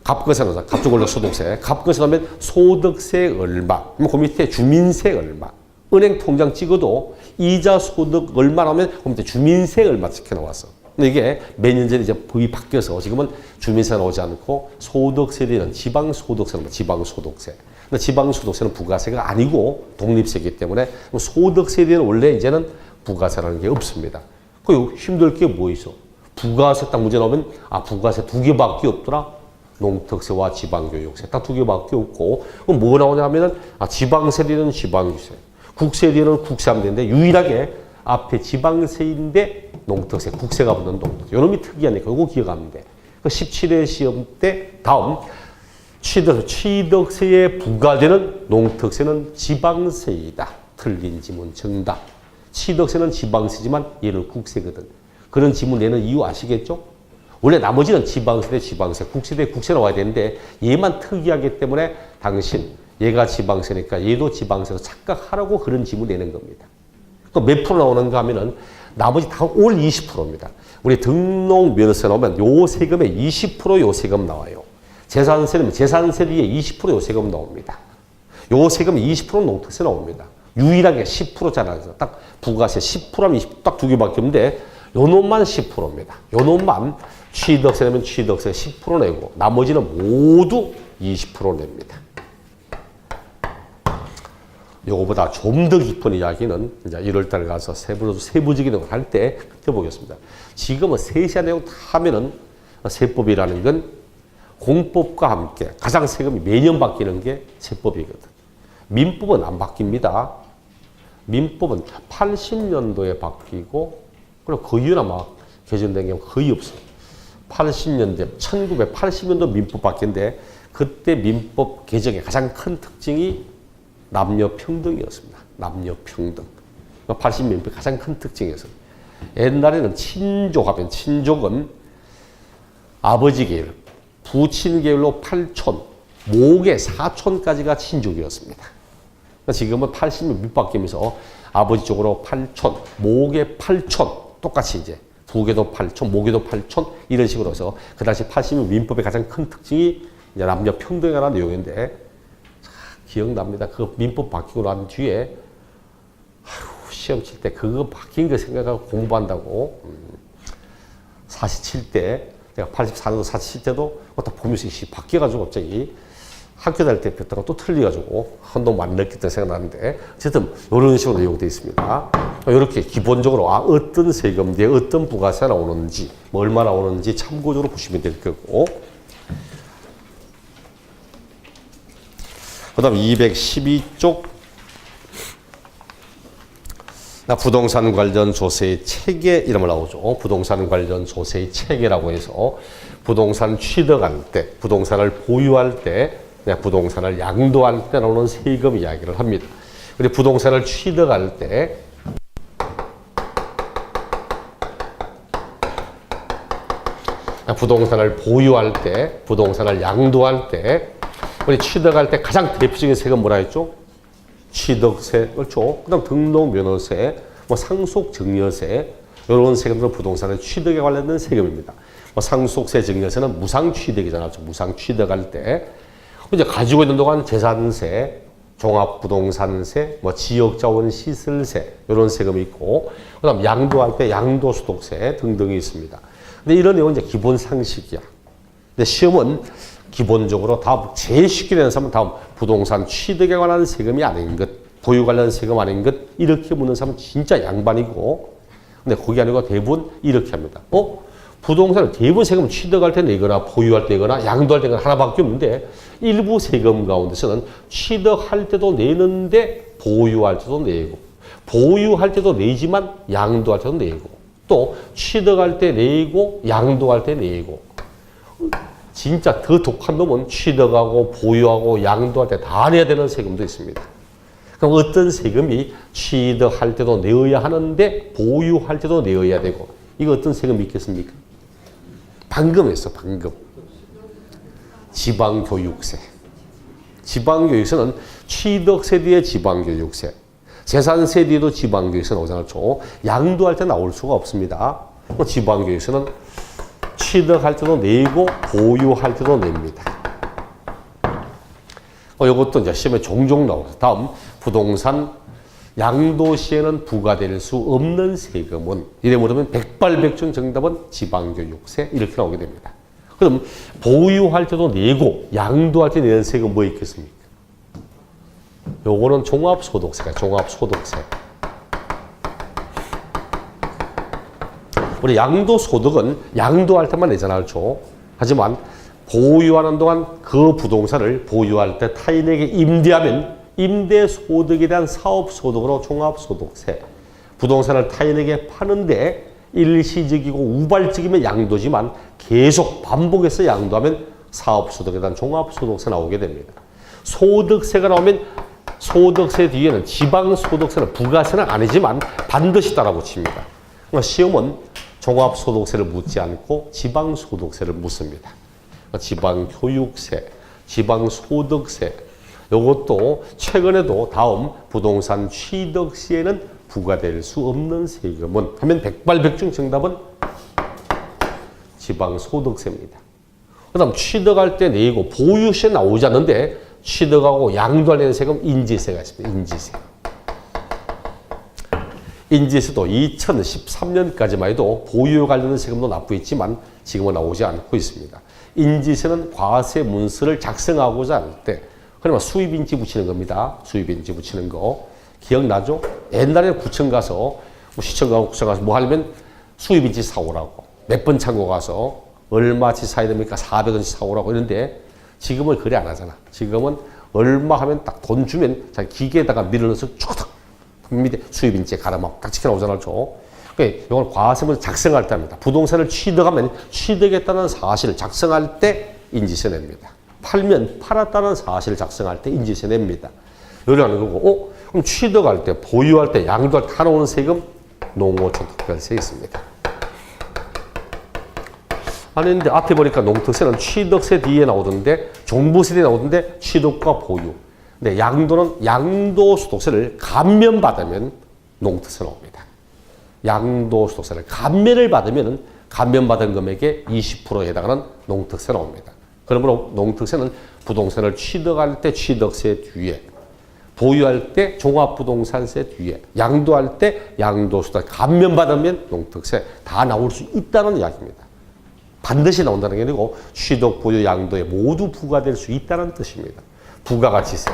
갑것에 넣어서 갑주골로 소득세. 갑것에 넣으면 소득세 얼마. 그 밑에 주민세 얼마. 은행 통장 찍어도 이자 소득 얼마 나오면 그 밑에 주민세 얼마 찍혀 나왔어. 근데 이게 몇 년 전에 이제 법이 바뀌어서 지금은 주민세가 나오지 않고 소득세 뒤에는 지방소득세입니다. 지방소득세. 근데 지방소득세는 부가세가 아니고 독립세이기 때문에 소득세 뒤에는 원래 이제는 부가세라는 게 없습니다. 그 힘들 게 뭐 있어? 부가세 딱 문제 나오면 부가세 2개밖에 없더라. 농특세와 지방교육세 딱 2개밖에 없고 그럼 뭐 나오냐면은 지방세 뒤에는 지방세, 국세 뒤에는 국세하면 되는데 유일하게 앞에 지방세인데 농특세, 국세가 붙는 농특세. 요놈이 특이하니까 이거 기억하면 돼. 그 17회 시험 때 다음 취득세에 부과되는 농특세는 지방세이다. 틀린 지문 정답. 취득세는 지방세지만 얘는 국세거든. 그런 지문 내는 이유 아시겠죠? 원래 나머지는 지방세 대 지방세, 국세 대 국세 나와야 되는데 얘만 특이하기 때문에 당신 얘가 지방세니까 얘도 지방세로 착각하라고 그런 지문을 내는 겁니다. 몇 프로 나오는가 하면은 나머지 다 올 20%입니다. 우리 등록 면허세 나오면 요 세금의 20%요 세금 나와요. 재산세는 재산세 뒤에 20%요 세금 나옵니다. 요 세금의 20%는 농특세 나옵니다. 유일하게 10%잖아요. 딱 부가세 10%하면 20%, 딱 두 개밖에 없는데 요 놈만 10%입니다. 요 놈만 취득세 내면 취득세 10% 내고 나머지는 모두 20% 냅니다. 요거보다 좀 더 깊은 이야기는 이제 1월달 가서 세부적인 걸 할 때 해보겠습니다. 지금은 세세한 내용 다 하면은 세법이라는 건 공법과 함께 가장 세금이 매년 바뀌는 게 세법이거든. 민법은 안 바뀝니다. 민법은 80년도에 바뀌고 그리고 그 이후나 막 개정된 경우 거의 없어요. 80년대, 1980년도 민법 바뀐데 그때 민법 개정의 가장 큰 특징이 남녀 평등이었습니다. 남녀 평등. 80 민법의 가장 큰 특징이었어요. 옛날에는 친족하면 친족은 아버지 계열, 부친 계열로 8촌, 목의 4촌까지가 친족이었습니다. 지금은 80년 민법 바뀌면서 아버지 쪽으로 8촌, 목의 8촌, 똑같이 이제 부계도 8촌, 목에도 8촌 이런 식으로 해서 그 당시 80년 민법의 가장 큰 특징이 이제 남녀 평등이라는 내용인데 기억납니다. 그 민법 바뀌고 난 뒤에 시험 칠 때 그거 바뀐 거 생각하고 공부한다고 47대 내가 84년도 47대도 딱 보면서 바뀌어가지고 갑자기 학교 다닐 때 뵀다가 또 틀려가지고 한동 많이 느꼈던 생각나는데 어쨌든 이런 식으로 내용되어 있습니다. 이렇게 기본적으로 어떤 세금에 어떤 부가세 나오는지 뭐 얼마 나오는지 참고적으로 보시면 될 거고 그 다음 212쪽 부동산 관련 조세의 체계 이름을 나오죠. 부동산 관련 조세의 체계라고 해서 부동산 취득할 때, 부동산을 보유할 때, 부동산을 양도할 때 나오는 세금 이야기를 합니다. 그리고 부동산을 취득할 때 부동산을 보유할 때, 부동산을 양도할 때 우리 취득할 때 가장 대표적인 세금 뭐라 했죠? 취득세, 그렇죠. 그 다음 등록면허세, 뭐 상속증여세, 이런 세금들은 부동산의 취득에 관련된 세금입니다. 뭐 상속세, 증여세는 무상취득이잖아요. 무상취득할 때. 이제 가지고 있는 동안 재산세, 종합부동산세, 뭐 지역자원시설세, 이런 세금이 있고, 그 다음 양도할 때 양도소득세 등등이 있습니다. 근데 이런 내용은 이제 기본 상식이야. 근데 시험은 기본적으로 다 제일 쉽게 되는 사람은 다음 부동산 취득에 관한 세금이 아닌 것, 보유 관련 세금 아닌 것 이렇게 묻는 사람은 진짜 양반이고 근데 그게 아니고 대부분 이렇게 합니다. 부동산을 대부분 세금 취득할 때 내거나 보유할 때 내거나 양도할 때가 하나밖에 없는데 일부 세금 가운데서는 취득할 때도 내는데 보유할 때도 내고 보유할 때도 내지만 양도할 때도 내고 또 취득할 때 내고 양도할 때 내고 진짜 더 독한 놈은 취득하고 보유하고 양도할 때 다 내야 되는 세금도 있습니다. 그럼 어떤 세금이 취득할 때도 내어야 하는데 보유할 때도 내어야 되고 이거 어떤 세금이 있겠습니까? 방금 했어. 방금. 지방교육세. 지방교육세는 취득세 뒤에 지방교육세. 재산세 뒤에도 지방교육세 나오잖아요. 양도할 때 나올 수가 없습니다. 지방교육세는 취득할 때도 내고 보유할 때도 냅니다. 이것도 이제 시험에 종종 나오죠. 다음 부동산 양도 시에는 부과될 수 없는 세금은 이래 물으면 백발백중 정답은 지방교육세 이렇게 나오게 됩니다. 그럼 보유할 때도 내고 양도할 때 내는 세금 뭐 있겠습니까? 요거는 종합소득세가 종합소득세. 우리 양도소득은 양도할 때만 내잖아요. 하지만 보유하는 동안 그 부동산을 보유할 때 타인에게 임대하면 임대소득에 대한 사업소득으로 종합소득세. 부동산을 타인에게 파는데 일시적이고 우발적이면 양도지만 계속 반복해서 양도하면 사업소득에 대한 종합소득세 나오게 됩니다. 소득세가 나오면 소득세 뒤에는 지방소득세는 부가세는 아니지만 반드시 따라붙입니다. 시험은 종합소득세를 묻지 않고 지방소득세를 묻습니다. 지방교육세, 지방소득세, 이것도 최근에도 다음 부동산 취득 시에는 부과될 수 없는 세금은 하면 백발백중 정답은 지방소득세입니다. 그 다음 취득할 때 내고 보유세 나오지 않는데 취득하고 양도하는 세금 인지세가 있습니다. 인지세. 인지세도 2013년까지만 해도 보유 관련된 세금도 납부했지만 지금은 나오지 않고 있습니다. 인지세는 과세 문서를 작성하고자 할 때 그러면 수입인지 붙이는 겁니다. 수입인지 붙이는 거. 기억나죠? 옛날에 구청 가서 뭐 시청 가고 구청 가서 뭐 하려면 수입인지 사오라고. 몇 번 창고 가서 얼마치 사야 됩니까? 400원씩 사오라고 이러는데 지금은 그래 안 하잖아. 지금은 얼마 하면 딱 돈 주면 자 기계에다가 밀어넣어서 쭉 밑에 수입인지 갈아막 딱 찍혀나오잖아요. 그러니까 이건 과세문서 작성할 때 합니다. 부동산을 취득하면 취득했다는 사실을 작성할 때 인지세 냅니다. 팔면 팔았다는 사실을 작성할 때 인지세 냅니다. 요리 하는 거고, 그럼 취득할 때, 보유할 때, 양도할 때 나오는 세금 농어촌특별세 있습니다. 아니 근데 앞에 보니까 농특세는 취득세 뒤에 나오던데 종부세 뒤에 나오던데 취득과 보유. 근데 양도는 양도소득세를 감면받으면 농특세 나옵니다. 양도소득세를 감면을 받으면 감면받은 금액의 20%에 해당하는 농특세 나옵니다. 그러므로 농특세는 부동산을 취득할 때 취득세 뒤에, 보유할 때 종합부동산세 뒤에, 양도할 때 양도소득세 감면받으면 농특세 다 나올 수 있다는 이야기입니다. 반드시 나온다는 게 아니고 취득, 보유, 양도에 모두 부과될 수 있다는 뜻입니다. 부가가치세.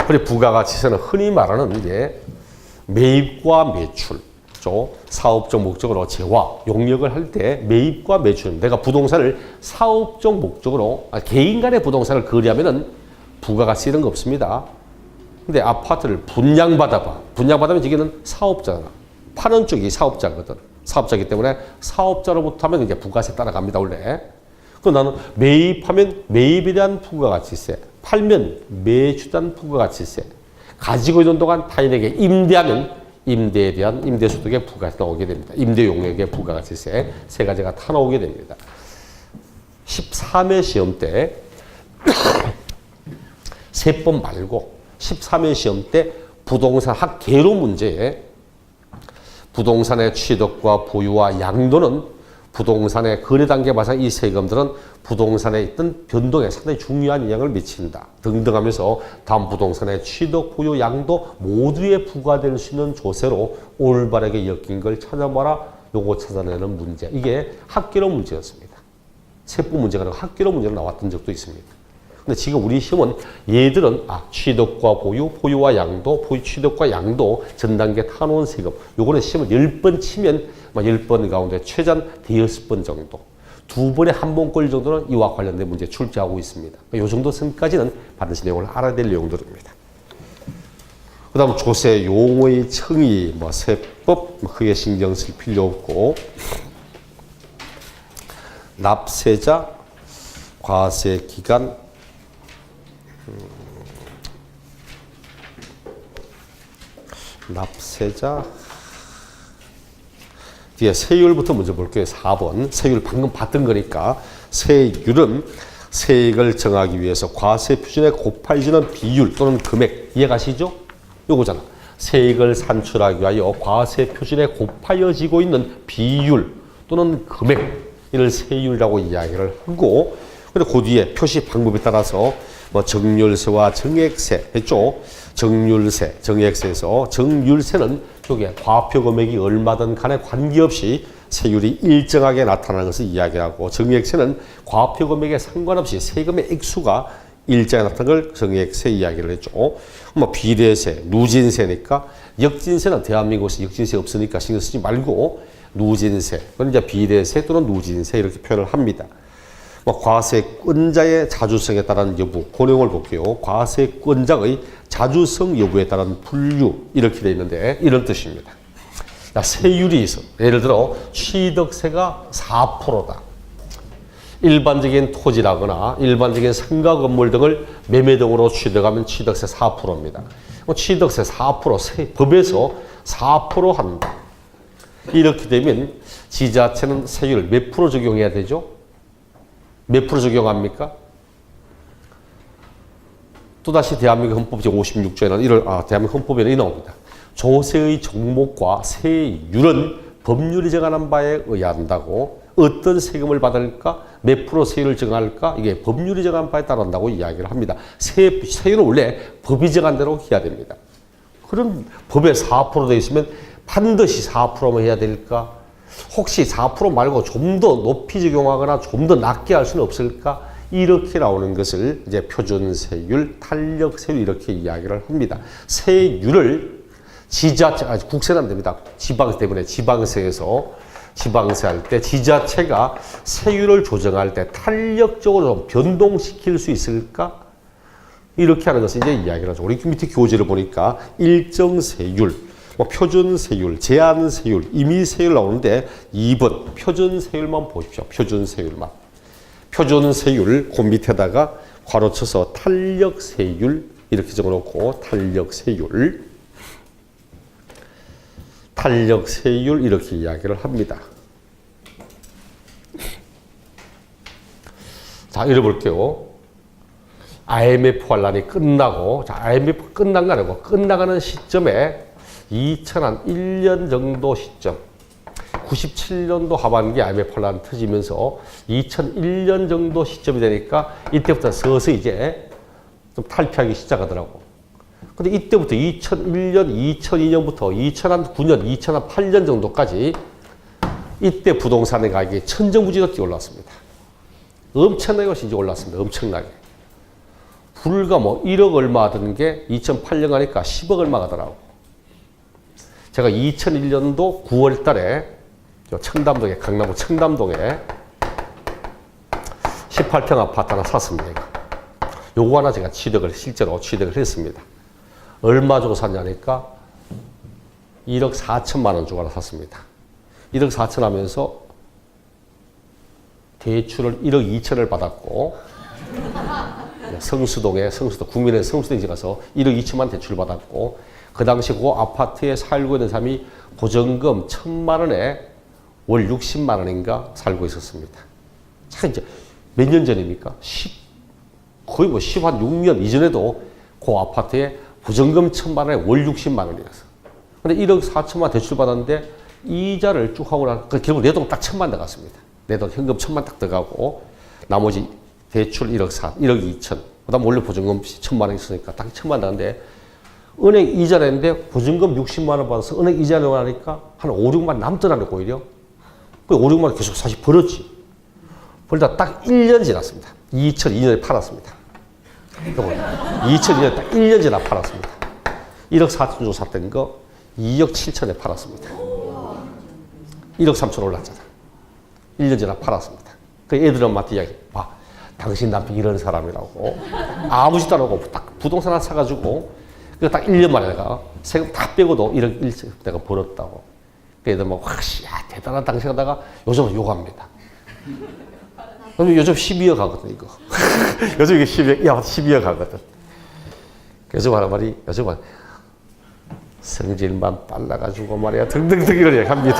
그리고 부가가치세는 흔히 말하는 이제 매입과 매출, 사업적 목적으로 재화, 용역을 할 때 매입과 매출, 내가 부동산을 사업적 목적으로 개인 간의 부동산을 거래하면은 부가가치 이런 거 없습니다. 근데 아파트를 분양받아봐. 분양받으면 이게는 사업자잖아. 파는 쪽이 사업자거든. 사업자이기 때문에 사업자로부터 하면 이제 부가세 따라갑니다, 원래. 그럼 나는 매입하면 매입에 대한 부가가치세, 팔면 매출에 대한 부가가치세, 가지고 있는 동안 타인에게 임대하면 임대에 대한 임대소득의 부가세 나오게 됩니다. 임대용역의 부가가치세 세 가지가 다 나오게 됩니다. 13회 시험 때 세법 말고 13회 시험 때 부동산 학계로 문제에 부동산의 취득과 보유와 양도는 부동산의 거래 단계 마상 이 세금들은 부동산에 있던 변동에 상당히 중요한 영향을 미친다. 등등 하면서 다음 부동산의 취득, 보유, 양도 모두에 부과될 수 있는 조세로 올바르게 엮인 걸 찾아봐라. 요거 찾아내는 문제. 이게 학계로 문제였습니다. 세법 문제가 아니라 학계로 문제로 나왔던 적도 있습니다. 근데 지금 우리 시험은 얘들은 취득과 보유, 보유와 양도, 보유 취득과 양도 전 단계 타놓은 세금. 요거는 시험을 10번 치면 10번 가운데 최단 5번 정도. 2번에 한 번꼴 정도는 이와 관련된 문제 출제하고 있습니다. 요 정도 선까지는 반드시 내용을 알아야 될 내용들입니다. 그 다음 조세 용어의 청의, 세법 크게 신경 쓸 필요 없고, 납세자, 과세 기간, 납세자 뒤에 세율부터 먼저 볼게요. 4번 세율 방금 봤던 거니까 세율은 세액을 정하기 위해서 과세 표준에 곱해지는 비율 또는 금액 이해가시죠? 요거잖아. 세액을 산출하기 위하여 과세 표준에 곱하여지고 있는 비율 또는 금액 이를 세율이라고 이야기를 하고 근데 그 뒤에 표시 방법에 따라서 정률세와 정액세 했죠. 정률세, 정액세에서 정률세는 저게 과표 금액이 얼마든 간에 관계없이 세율이 일정하게 나타나는 것을 이야기하고 정액세는 과표 금액에 상관없이 세금의 액수가 일정하게 나타나는 걸 정액세 이야기를 했죠. 비례세, 누진세니까 역진세는 대한민국에서 역진세 없으니까 신경 쓰지 말고 누진세, 그건 이제 비례세 또는 누진세 이렇게 표현을 합니다. 과세권자의 자주성에 따른 여부, 그 내용을 볼게요. 과세권자의 자주성 여부에 따른 분류 이렇게 되어 있는데 이런 뜻입니다. 세율이 있어. 예를 들어 취득세가 4%다. 일반적인 토지라거나 일반적인 상가 건물 등을 매매 등으로 취득하면 취득세 4%입니다. 취득세 4%, 법에서 4% 한다. 이렇게 되면 지자체는 세율 몇 프로 적용해야 되죠? 몇 프로 적용합니까? 또다시 대한민국 헌법 제56조에는 대한민국 헌법에는 이 나옵니다. 조세의 종목과 세율은 법률이 정하는 바에 의한다고 어떤 세금을 받을까? 몇 프로 세율을 정할까? 이게 법률이 정한 바에 따른다고 이야기를 합니다. 세율은 원래 법이 정한 대로 해야 됩니다. 그럼 법에 4% 되어 있으면 반드시 4%만 해야 될까? 혹시 4% 말고 좀 더 높이 적용하거나 좀 더 낮게 할 수는 없을까? 이렇게 나오는 것을 이제 표준세율, 탄력세율 이렇게 이야기를 합니다. 세율을 지자체, 국세는 안 됩니다. 지방세 때문에 지방세에서 지방세 할 때 지자체가 세율을 조정할 때 탄력적으로 좀 변동시킬 수 있을까? 이렇게 하는 것을 이제 이야기를 하죠. 우리 밑에 교재를 보니까 일정 세율, 표준 세율, 제한 세율, 임의 세율 나오는데 2번 표준 세율만 보십시오. 표준 세율만. 표준 세율 그 밑에다가 괄호 쳐서 탄력 세율 이렇게 적어놓고 탄력 세율 이렇게 이야기를 합니다. 자, 읽어볼게요. IMF 환란이 끝나고, 자, IMF 끝난 거 아니고 끝나가는 시점에 2001년 정도 시점, 97년도 하반기 IMF 환란 터지면서 2001년 정도 시점이 되니까 이때부터 서서히 이제 좀 탈피하기 시작하더라고. 근데 이때부터 2001년, 2002년부터 2009년, 2008년 정도까지 이때 부동산의 가격이 천정부지가 뛰어 올랐습니다. 엄청나게 이제 올랐습니다. 엄청나게. 불과 1억 얼마 하던 게 2008년 가니까 10억 얼마 가더라고. 제가 2001년도 9월 달에 청담동에, 강남구 청담동에 18평 아파트 하나 샀습니다. 요거 하나 제가 실제로 취득을 했습니다. 얼마 주고 샀냐니까 1억 4천만 원 주고 하나 샀습니다. 1억 4천 하면서 대출을 1억 2천을 받았고 국민의 성수동에 가서 1억 2천만 대출 받았고 그 당시 그 아파트에 살고 있는 사람이 보증금 1,000만 원에 월 60만 원인가 살고 있었습니다. 자, 이제 몇 년 전입니까? 거의 6년 이전에도 그 아파트에 보증금 1,000만 원에 월 60만 원이었어. 근데 1억 4천만 대출 받았는데 이자를 쭉 하고 나니까 결국 내 돈 딱 1,000만 원 들어갔습니다. 내 돈 현금 1,000만 딱 들어가고 나머지 대출 1억 2천. 그 다음 원래 보증금 1,000만 원 있으니까 딱 1,000만 원 나는데 은행 이자 냈는데 보증금 60만 원 받아서 은행 이자 내고 나니까 한 5, 6만 남더라고 오히려. 그 5, 6만 원 계속 사실 벌었지. 벌다 딱 1년 지났습니다. 2002년에 팔았습니다. 2002년에 딱 1년 지나 팔았습니다. 1억 4천 주고 샀던 거 2억 7천에 팔았습니다. 1억 3천 올랐잖아. 1년 지나 팔았습니다. 그 애들 엄마한테 이야기, 봐, 당신 남편 이런 사람이라고. 아무 짓도 안 하고 딱 부동산 하나 사가지고 그 딱 1년 만에 내가 세금 다 빼고도 1억 1천 내가 벌었다고. 그 애들 막 야, 대단한 당신 하다가 요즘은 욕합니다. 요즘 12억 하거든, 이거. 요즘 이게 12억 하거든. 요즘 하는 말이, 요즘은 성질만 빨라가지고 말이야, 등등등 이런 얘기 합니다.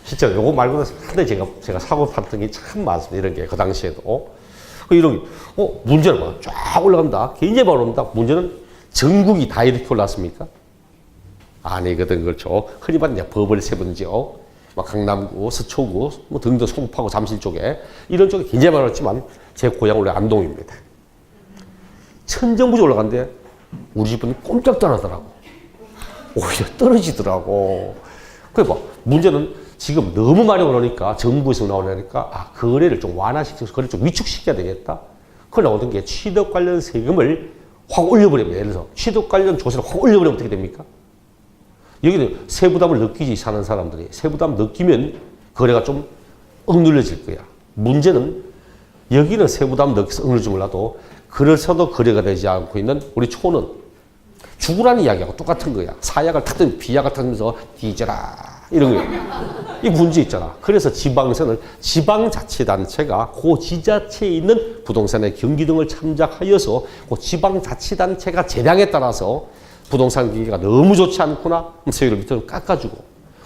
진짜 요거 말고는 상당히 제가 사고 팔던 게 참 많습니다. 이런 게, 그 당시에도. 이런, 문제는 뭐 쫙 올라간다. 굉장히 많이 올라간다. 문제는 전국이 다 이렇게 올랐습니까? 아니거든, 그렇죠. 흔히 말하는 버블 세븐지요. 막 강남구, 서초구, 뭐 등등 송파구, 잠실 쪽에 이런 쪽에 굉장히 많았지만 제 고향 원래 안동입니다. 천정부지 올라간데 우리 집은 꼼짝도 안 하더라고. 오히려 떨어지더라고. 그래 봐. 문제는 지금 너무 많이 오르니까 정부에서 나오니까 거래를 좀 완화시켜서 거래를 좀 위축시켜야 되겠다. 그 나오는 게 취득 관련 세금을 확 올려버리면 예를 들어서 취득 관련 조세를 확 올려버리면 어떻게 됩니까? 여기는 세부담을 느끼지 사는 사람들이 세부담 느끼면 거래가 좀 억눌려질 거야. 문제는 여기는 세부담 느껴서 억눌릴지 몰라도 그래서도 거래가 되지 않고 있는 우리 초는 죽으라는 이야기하고 똑같은 거야. 사약을 타든 비약을 타면서 뒤져라 이런 거야. 이 문제 있잖아. 그래서 지방세는 지방자치단체가 그 지자체에 있는 부동산의 경기 등을 참작하여서 그 지방자치단체가 재량에 따라서 부동산 경기가 너무 좋지 않구나. 세율을 밑으로 깎아주고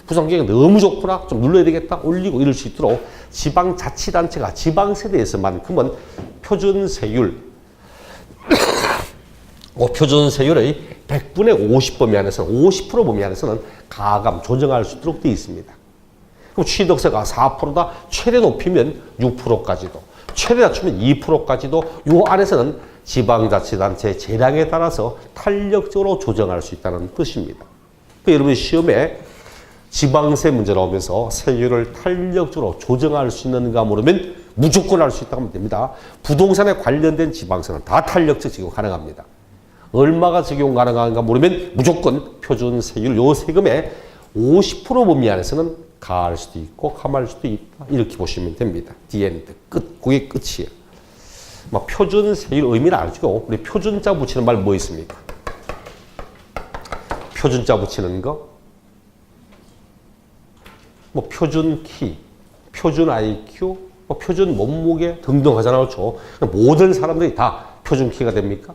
부산경제가 너무 좋구나. 좀 눌러야 되겠다. 올리고 이럴 수 있도록 지방자치단체가 지방세대에서만큼은 표준세율, 표준세율의 100분의 50 범위 안에서는 50% 범위 안에서는 가감 조정할 수 있도록 되어 있습니다. 그럼 취득세가 4%다 최대 높이면 6%까지도 최대 낮추면 2%까지도 요 안에서는 지방자치단체 재량에 따라서 탄력적으로 조정할 수 있다는 뜻입니다. 여러분 시험에 지방세 문제 나오면서 세율을 탄력적으로 조정할 수 있는가 물으면 무조건 할 수 있다고 하면 됩니다. 부동산에 관련된 지방세는 다 탄력적 적용 가능합니다. 얼마가 적용 가능한가 물으면 무조건 표준세율 요 세금의 50% 범위 안에서는 가할 수도 있고 감할 수도 있다. 이렇게 보시면 됩니다. 디엔드 끝. 그게 끝이에요. 막 표준세율 의미를 알죠. 우리 표준자 붙이는 말 뭐 있습니까? 표준자 붙이는 거, 뭐 표준 키, 표준 IQ, 뭐 표준 몸무게 등등 하잖아요. 그렇죠? 모든 사람들이 다 표준 키가 됩니까?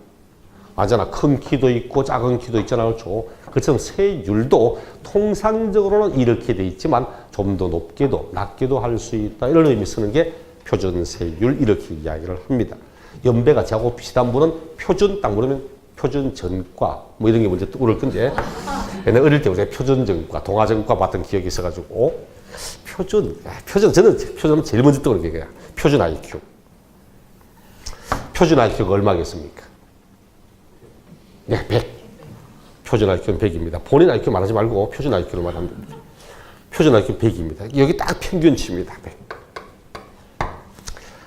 아잖아. 큰 키도 있고 작은 키도 있잖아요. 그렇죠? 그처럼 세율도 통상적으로는 이렇게 돼 있지만 좀 더 높게도 낮게도 할 수 있다. 이런 의미 쓰는 게 표준세율 이렇게 이야기를 합니다. 연배가 저하고 비슷한 분은 표준 딱 물으면 표준전과 뭐 이런 게 먼저 떠오를 건데 옛날 어릴 때 우리가 표준전과, 동아전과 봤던 기억이 있어가지고 표준 저는 표준 제일 먼저 떠오르는 게 표준 IQ. 표준 IQ가 얼마겠습니까? 네, 100. 표준 IQ는 100입니다. 본인 IQ 말하지 말고 표준 IQ로 말하면 됩니다. 표준 IQ 100입니다. 여기 딱 평균치입니다. 100.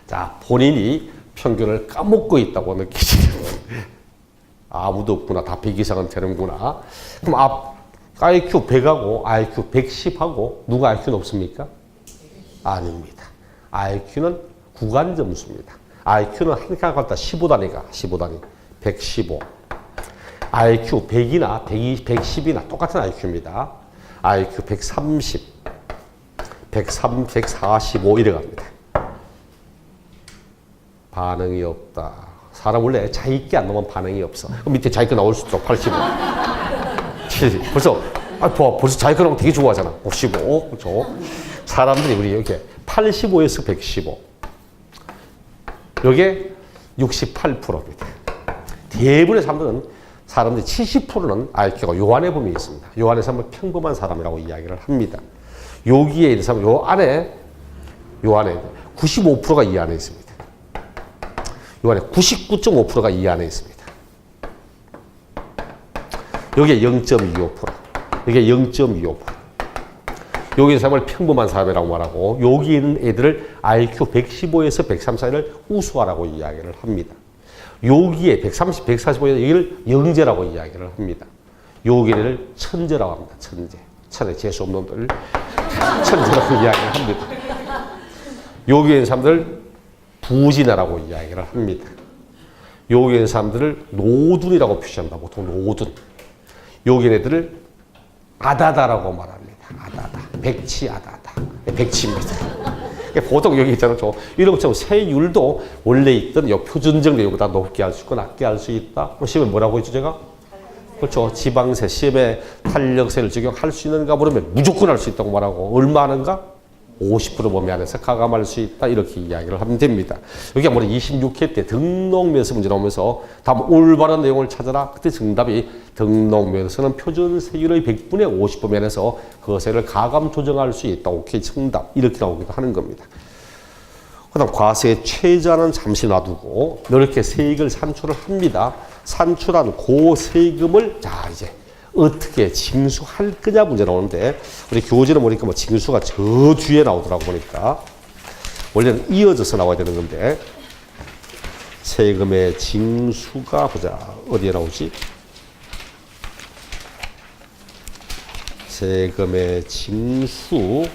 자, 본인이 평균을 까먹고 있다고 느끼시는 분. 아무도 없구나. 다 100 이상은 되는구나. 그럼 IQ 100하고 IQ 110하고 누가 IQ 높습니까? 아닙니다. IQ는 구간 점수입니다. IQ는 한 칸 갖다 15단위가 15단위. 115. IQ 100이나 120, 110이나 똑같은 IQ입니다. IQ 130, 145 이래 갑니다. 반응이 없다. 사람 원래 자기 게 안 나오면 반응이 없어. 그럼 밑에 자기 거 나올 수 있어. 85. 벌써 자기 거 나오면 되게 좋아하잖아. 55. 그렇죠? 사람들이 우리 이렇게 85에서 115. 이게 68%입니다. 대부분의 사람들이 70%는 IQ가 요 안에 범위에 있습니다. 요 안에서 한번 평범한 사람이라고 이야기를 합니다. 여기에 있는 사람, 요 안에 95%가 이 안에 있습니다. 요 안에 99.5%가 이 안에 있습니다. 여기에 0.25%, 여기에 0.25%. 여기 있는 사람을 평범한 사람이라고 말하고, 여기 있는 애들을 IQ 115에서 103 사이를 우수하라고 이야기를 합니다. 여기에 130, 145에서 여기를 영재라고 이야기를 합니다. 여기를 천재라고 합니다. 천재 재수 없는 놈들 천재라고 이야기를 합니다. 여기에 있는 사람들 부진하라고 이야기를 합니다. 여기에 있는 사람들을 노둔이라고 표시합니다. 보통 노둔. 여기 있는 애들을 아다다라고 말합니다. 아다다. 백치 아다다. 백치입니다. 보통 여기 있잖아요. 이런 것처럼 세율도 원래 있던 요 표준적 내용보다 높게 할 수 있고 낮게 할 수 있다. 시험에 뭐라고 했죠, 제가? 그렇죠. 지방세, 시험에 탄력세를 적용할 수 있는가 물으면 무조건 할 수 있다고 말하고, 얼마 하는가? 50% 범위 안에서 가감할 수 있다. 이렇게 이야기를 하면 됩니다. 여기가 뭐 26회 때 등록면허 문제 나오면서 다음 올바른 내용을 찾아라. 그때 정답이 등록면허는 표준세율의 100분의 50 범위 안에서 거세를 가감 조정할 수 있다. 오케이, 정답. 이렇게 나오기도 하는 겁니다. 그 다음 과세의 최저는 잠시 놔두고 이렇게 세액을 산출을 합니다. 산출한 그 세금을 자 이제 어떻게 징수할 거냐 문제 나오는데, 우리 교재는 보니까 뭐 징수가 저 뒤에 나오더라고 보니까. 원래는 이어져서 나와야 되는 건데, 세금의 징수가 보자. 어디에 나오지? 세금의 징수.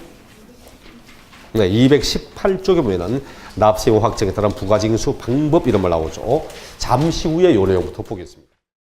네, 218쪽에 보면은 납세용 확정에 따른 부가징수 방법 이런 말 나오죠. 잠시 후에 요 내용부터 보겠습니다.